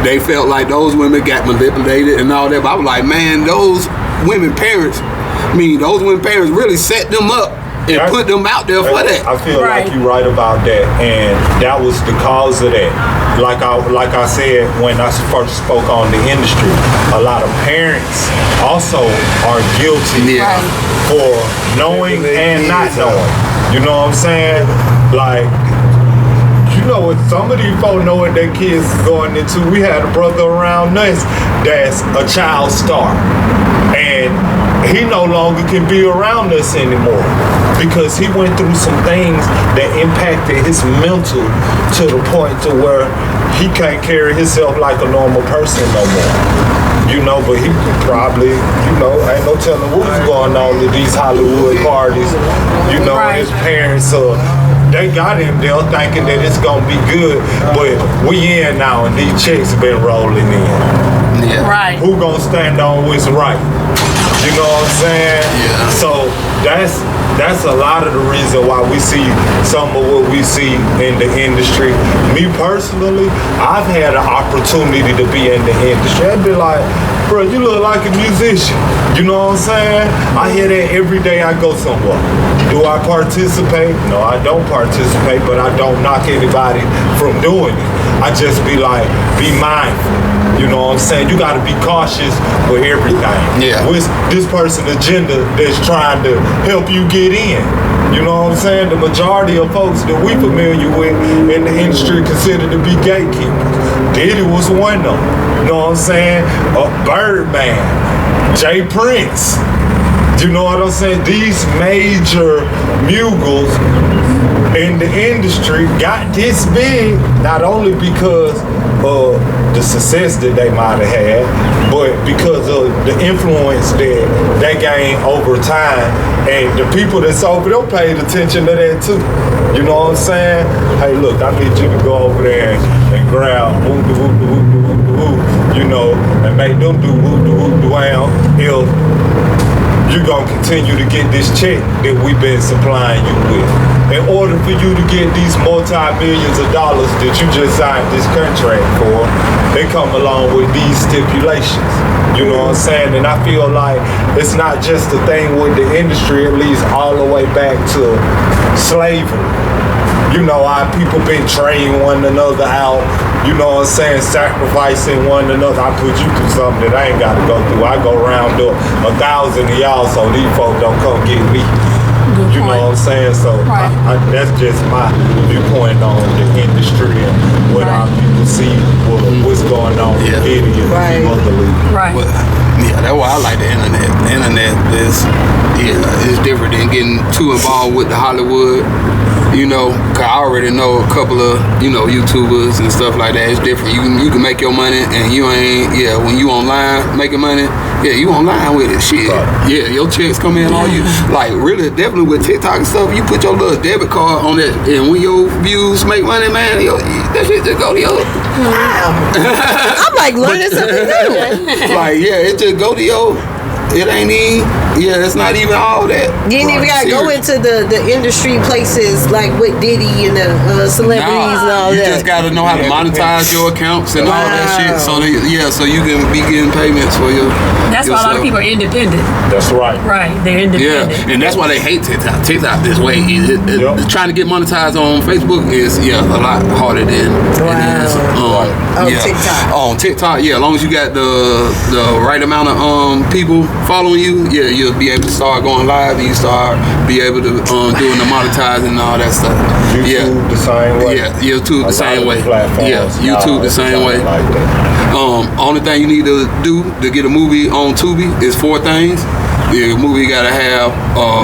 S1: they felt like those women got manipulated and all that. But I was like, man, those women parents really set them up and put them out there for that.
S7: I feel like you're right about that, and that was the cause of that. Like I said when I first spoke on the industry, a lot of parents also are guilty for knowing and not knowing. You know what I'm saying? Like, you know what, some of these folks know what their kids is going into. We had a brother around us that's a child star, and he no longer can be around us anymore because he went through some things that impacted his mental to the point to where he can't carry himself like a normal person no more. You know, but he probably, you know, ain't no telling what was going on at these Hollywood parties. You know, his parents, they got him there thinking that it's gonna be good, but we in now and these checks been rolling in.
S1: Yeah.
S4: Right.
S7: Who gonna stand on what's right? You know what I'm saying?
S1: Yeah.
S7: So that's a lot of the reason why we see some of what we see in the industry. Me personally, I've had an opportunity to be in the industry. I'd be like, bro, you look like a musician. You know what I'm saying? I hear that every day I go somewhere. Do I participate? No, I don't participate, but I don't knock anybody from doing it. I just be like, be mindful. You know what I'm saying? You gotta be cautious with everything.
S1: Yeah.
S7: With this person's agenda that's trying to help you get in. You know what I'm saying? The majority of folks that we familiar with in the industry considered to be gatekeepers. Diddy was one of them. You know what I'm saying? Birdman, Jay Prince. You know what I'm saying? These major muggles in the industry got this big not only because of the success that they might have had, but because of the influence that they gained over time. And the people that's over there paid attention to that too. You know what I'm saying? Hey, look, I need you to go over there and grab you know, and make them do whoop-de-whoop-de-wham if you gonna continue to get this check that we've been supplying you with. In order for you to get these multi-millions of dollars that you just signed this contract for, they come along with these stipulations. You know what I'm saying? And I feel like it's not just a thing with the industry, it leads all the way back to slavery. You know, our people been trading one another out, you know what I'm saying, sacrificing one another. I put you through something that I ain't got to go through. I go round up 1,000 of y'all so these folks don't come get me. You know what I'm saying? So that's just my viewpoint on the industry and what our people see, what's going on in the media and locally.
S1: Well, yeah, that's why I like the internet. The internet is different than getting too involved with the Hollywood. You know, 'cause I already know a couple of, you know, YouTubers and stuff like that. It's different. You can make your money and you ain't, when you online making money, you online with it. Shit. Yeah, your checks come in on you. Like, really, definitely with TikTok and stuff, you put your little debit card on it, and when your views make money, man, that shit just go to your...
S2: Wow. I'm like learning something new.
S1: Like, it just go to your... It ain't even, it's not even all that.
S2: You ain't even gotta go into the industry places like with Diddy and the celebrities and all that.
S1: You just gotta know how to monetize your accounts and all that shit. So so you can be getting payments for your.
S4: That's why a lot of people are independent.
S7: That's right.
S4: Right, they're independent.
S1: Yeah, and that's why they hate TikTok. TikTok this way. Trying to get monetized on Facebook is a lot harder than it is
S2: TikTok.
S1: On TikTok, as long as you got the right amount of people following you, you'll be able to start going live and you be able to doing the monetizing and all that stuff.
S7: YouTube the same way.
S1: Yeah, YouTube the same way.
S7: YouTube
S1: the same way.
S7: Like that.
S1: Only thing you need to do to get a movie on Tubi is 4 things. The movie gotta have,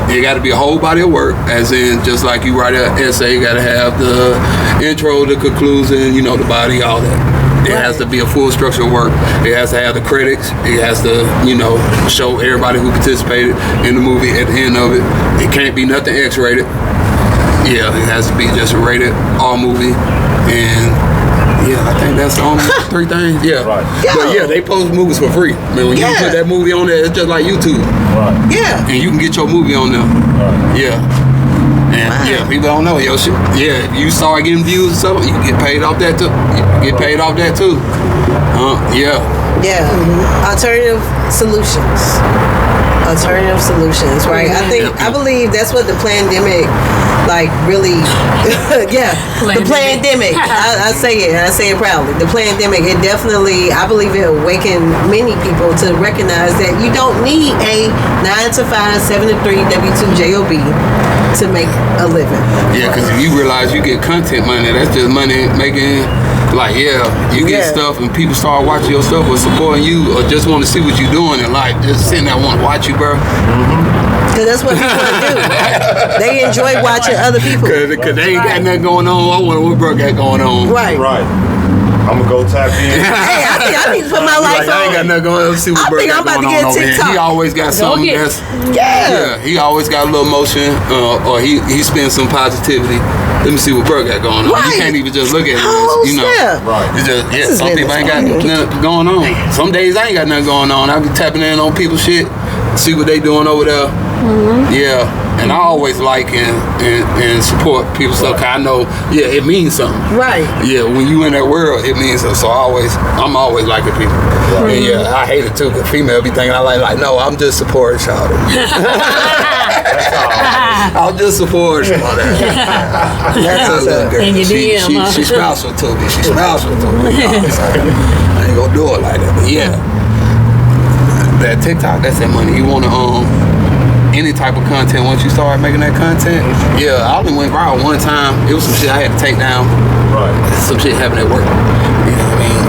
S1: it gotta be a whole body of work, as in just like you write an essay, you gotta have the intro, the conclusion, the body, all that. It has to be a full structure of work. It has to have the critics. It has to, show everybody who participated in the movie at the end of it. It can't be nothing X-rated. It has to be just a rated R movie. And I think that's the only 3 things.
S7: Right.
S1: But they post movies for free. I mean, when you put that movie on there, it's just like YouTube.
S7: Right.
S2: Yeah.
S1: And you can get your movie on there.
S7: Right.
S1: Yeah. And people don't know your shit. If you start getting views or something, you can get paid off that too.
S2: Alternative solutions, right? I believe that's what the pandemic, really, the pandemic. I say it proudly. The pandemic, it definitely, I believe it awakened many people to recognize that you don't need a 9-to-5, 7-to-3 W2 job to make a living.
S1: Yeah, because if you realize you get content money, that's just money making. You get stuff and people start watching your stuff or supporting you or just want to see what you're doing and just sitting there want to watch you, bro.
S2: Because that's what people do. They enjoy watching other people.
S1: Because they ain't got nothing going on. I wonder what bro got going on.
S2: Right.
S7: I'm gonna go tap in.
S2: Hey, I need to put my life on.
S1: I ain't got nothing going on. Let's see what bro got going on over here. He always got something that's... he always got a little motion or he spends some positivity. Let me see what bro got going on. You can't even just look at it.
S7: Right.
S1: It's just, some people ain't got nothing going on. Some days I ain't got nothing going on. I be tapping in on people's shit, see what they doing over there. And I always like and support people's stuff, cause I know, it means something.
S2: Right.
S1: When you in that world, it means something. So I'm always liking people. And I hate it too, cause female be thinking I like, no, I'm just supporting y'all. I'll just support y'all. That's a little girl. She spousal to me. She spousal to me. I ain't gonna do it like that. But that TikTok, that's that money. You wanna any type of content, once you start making that content, I only went viral one time. It was some shit I had to take down.
S7: Right.
S1: Some shit happened at work. You know what I mean?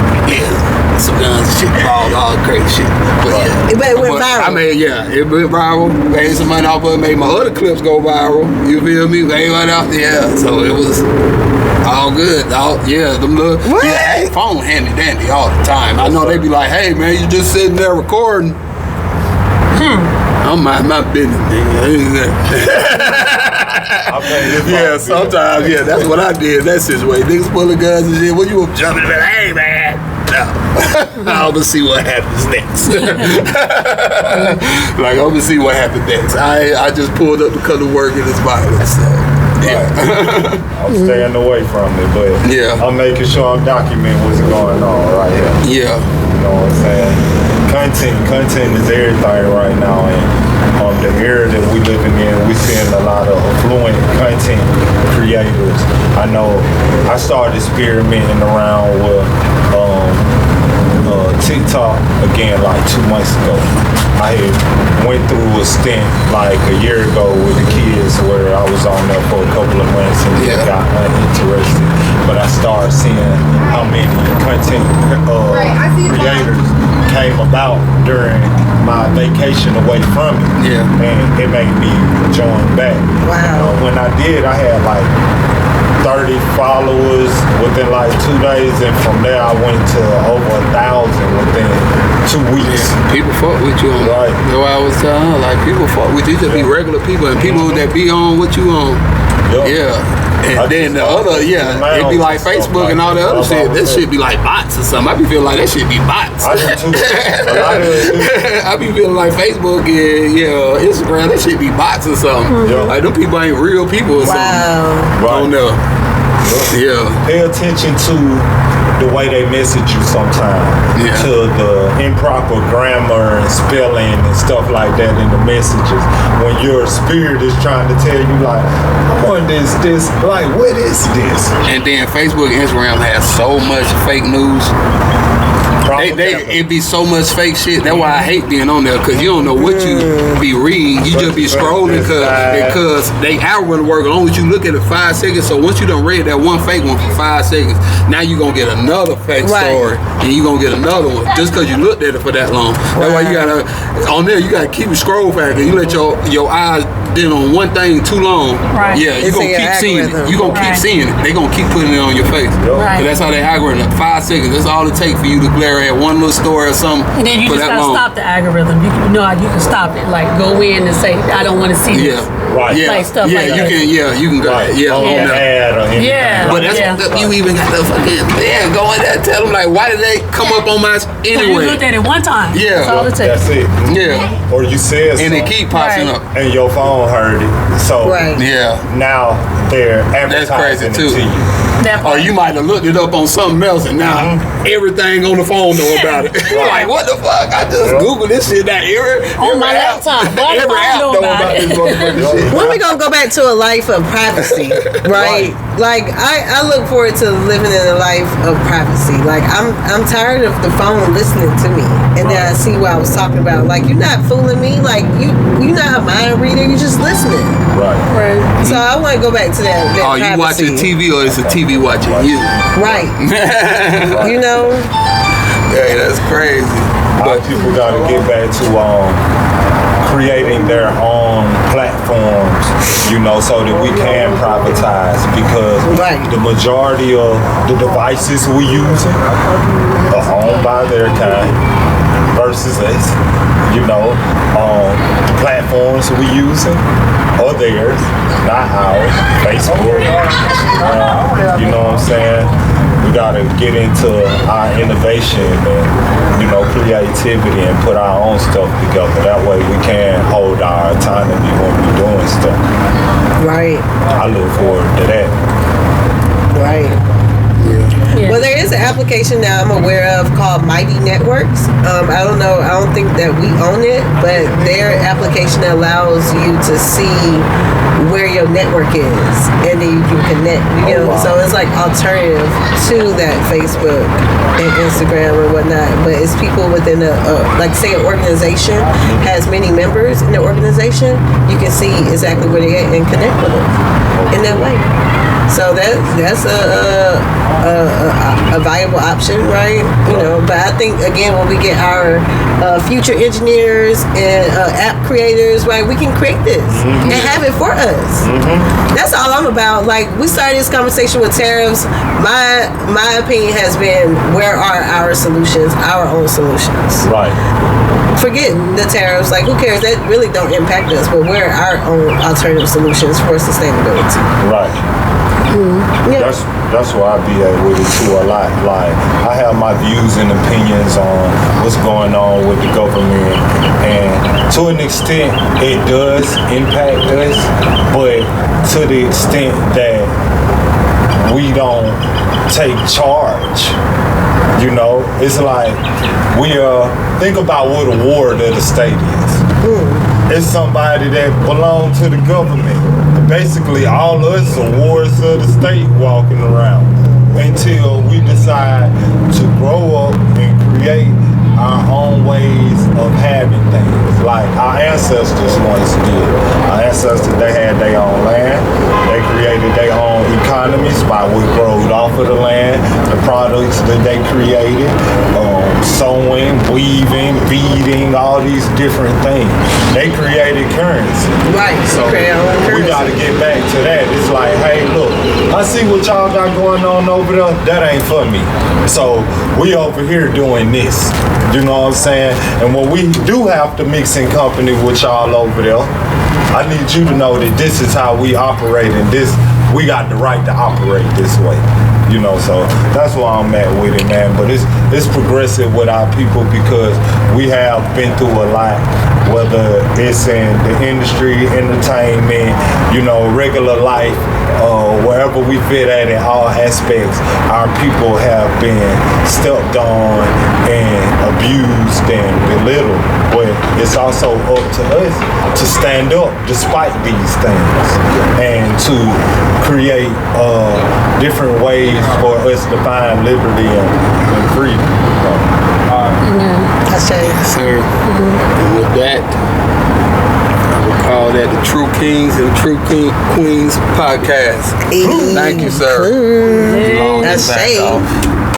S1: Some guns and shit, all crazy shit. But
S2: But it went viral.
S1: I mean, it went viral. Made some money off of it. Made my other clips go viral. You feel me? Made money out there. So it was all good. Them little phone handy dandy all the time. I know they be like, hey man, you just sitting there recording. I'm my business, nigga. Yeah, sometimes, yeah, that's what I did in that situation. Niggas pulling guns and shit. When you were jumping in, hey, man. No. I'm gonna see what happens next. Like, I'm gonna see what happens next. I just pulled up because of work and it's violence. So, yeah.
S7: I'm staying away from it, but
S1: yeah,
S7: I'm making sure I'm documenting what's going on right here.
S1: Yeah.
S7: You know what I'm saying? Content is everything right now, and the era that we living in, we seeing a lot of affluent content creators. I know I started experimenting around with TikTok again like 2 months ago. I had went through a stint like a year ago with the kids where I was on there for a couple of months and got uninterested. But I started seeing how many content creators came about during my vacation away from it. Yeah. And it made me join back.
S2: Wow.
S7: When I did, I had like 30 followers within like 2 days, and from there I went to over 1,000 within 2 weeks.
S1: Yeah, people fuck with you on
S7: right.
S1: That's why I was telling her, like, people fuck with you. Just be regular people and people that be on what you on. Yep. Yeah. And then the other, it'd be like Facebook and all the other shit. This shit be like bots or something. I be feeling like that shit be bots.
S7: I do too.
S1: I be feeling like Facebook and Instagram, that shit be bots or something. Yeah. Like them people ain't real people or something.
S2: Wow.
S1: I don't know. Yeah.
S7: Pay attention to the way they message you sometimes. Yeah. To the improper grammar and spelling and stuff like that in the messages. When your spirit is trying to tell you like, what is this? Like, what is this?
S1: And then Facebook and Instagram have so much fake news. It be so much fake shit. That's why I hate being on there, because you don't know what you be reading. You just be scrolling because they algorithm work. As long as you look at it 5 seconds. So once you done read that one fake one for 5 seconds, now you gonna get another fake story, and you gonna get another one just because you looked at it for that long. That's why you gotta on there. You gotta keep your scroll factor. You let your eyes been on one thing too long.
S4: Right.
S1: Yeah, you gonna keep seeing it. You gonna keep seeing it. They gonna keep putting it on your face.
S4: Right.
S1: So that's how they algorithm. 5 seconds. That's all it takes for you to glare at one little story or something.
S4: And then you just gotta stop the algorithm. You can stop it. Like go in and say, I don't want to see this.
S7: Right.
S1: Yeah.
S4: Like stuff like
S1: you
S4: that.
S1: can. You can go.
S7: Right.
S1: Yeah.
S7: On
S1: But that's you even got the fucking go in there. Tell them like, why did they come up on my anyway?
S4: You looked at it one time.
S1: Yeah.
S4: That's all it takes.
S7: That's it.
S1: Yeah.
S7: Or you said
S1: and
S7: something.
S1: it keep popping up.
S7: And your phone heard it. So now they're advertising
S1: That's crazy too.
S7: it to you.
S1: Or you might have looked it up on something else, and now everything on the phone know about it. Like, what the fuck? I just Googled this shit. That
S4: on my laptop.
S1: Every app know about this motherfucking shit.
S2: When we gonna go back to a life of privacy, right? Like I look forward to living in a life of privacy. Like I'm tired of the phone listening to me, and then I see what I was talking about. Like you're not fooling me. Like you're not a mind reader. You're just listening.
S7: Right.
S2: So I want to go back to that.
S1: Oh, you watching TV or is a TV watching you?
S2: Right. You know.
S1: Yeah, that's crazy.
S7: But people got to get back to creating their own platforms, so that we can privatize, because the majority of the devices we using are owned by their kind versus us. The platforms we using are theirs, not ours. Facebook, you know what I'm saying? We gotta get into our innovation and creativity and put our own stuff together. That way we can hold our autonomy when we're doing stuff.
S2: Right.
S7: I look forward to that.
S2: Right. Yeah. Well, there is an application now I'm aware of called Mighty Networks. I don't know. I don't think that we own it, but their application allows you to see where your network is, and then you can connect. So it's like alternative to that Facebook and Instagram and whatnot. But it's people within like say an organization has many members in the organization. You can see exactly where they at and connect with them in that way. So that's a viable option, right? You know, but I think again when we get our future engineers and app creators, right, we can create this and have it for us. That's all I'm about. Like, we started this conversation with tariffs. My opinion has been, where are our solutions, our own solutions?
S7: Right.
S2: Forget the tariffs. Like, who cares? That really don't impact us. But where are our own alternative solutions for sustainability?
S7: Right.
S2: Yeah.
S7: That's why I be with it too a lot. Like, I have my views and opinions on what's going on with the government, and to an extent it does impact us, but to the extent that we don't take charge. You know, it's like think about what a ward of the state is. It's somebody that belongs to the government. Basically, all of us are wards of the state walking around until we decide to grow up and create our own ways of having things like our ancestors once did. Our ancestors, they had their own land. They created their own economies by what growed off of the land, the products that they created, sewing, weaving, beading, all these different things. They created currency.
S2: Right.
S7: So we got to get back to that. It's like, hey, look, I see what y'all got going on over there. That ain't for me. So we over here doing this. You know what I'm saying? And when we do have to mix in company with y'all over there, I need you to know that this is how we operate, and this, we got the right to operate this way. You know, so that's why I'm at with it, man. But it's progressive with our people because we have been through a lot, whether it's in the industry, entertainment, you know, regular life, wherever we fit at in all aspects. Our people have been stepped on and abused and belittled. But it's also up to us to stand up despite these things and to create different ways for us to find liberty and freedom.
S2: I say.
S1: Yes, sir. And with that, I would call that the Tru Kings and Tru Queens Podcast. Thank you, sir.
S2: That's shade.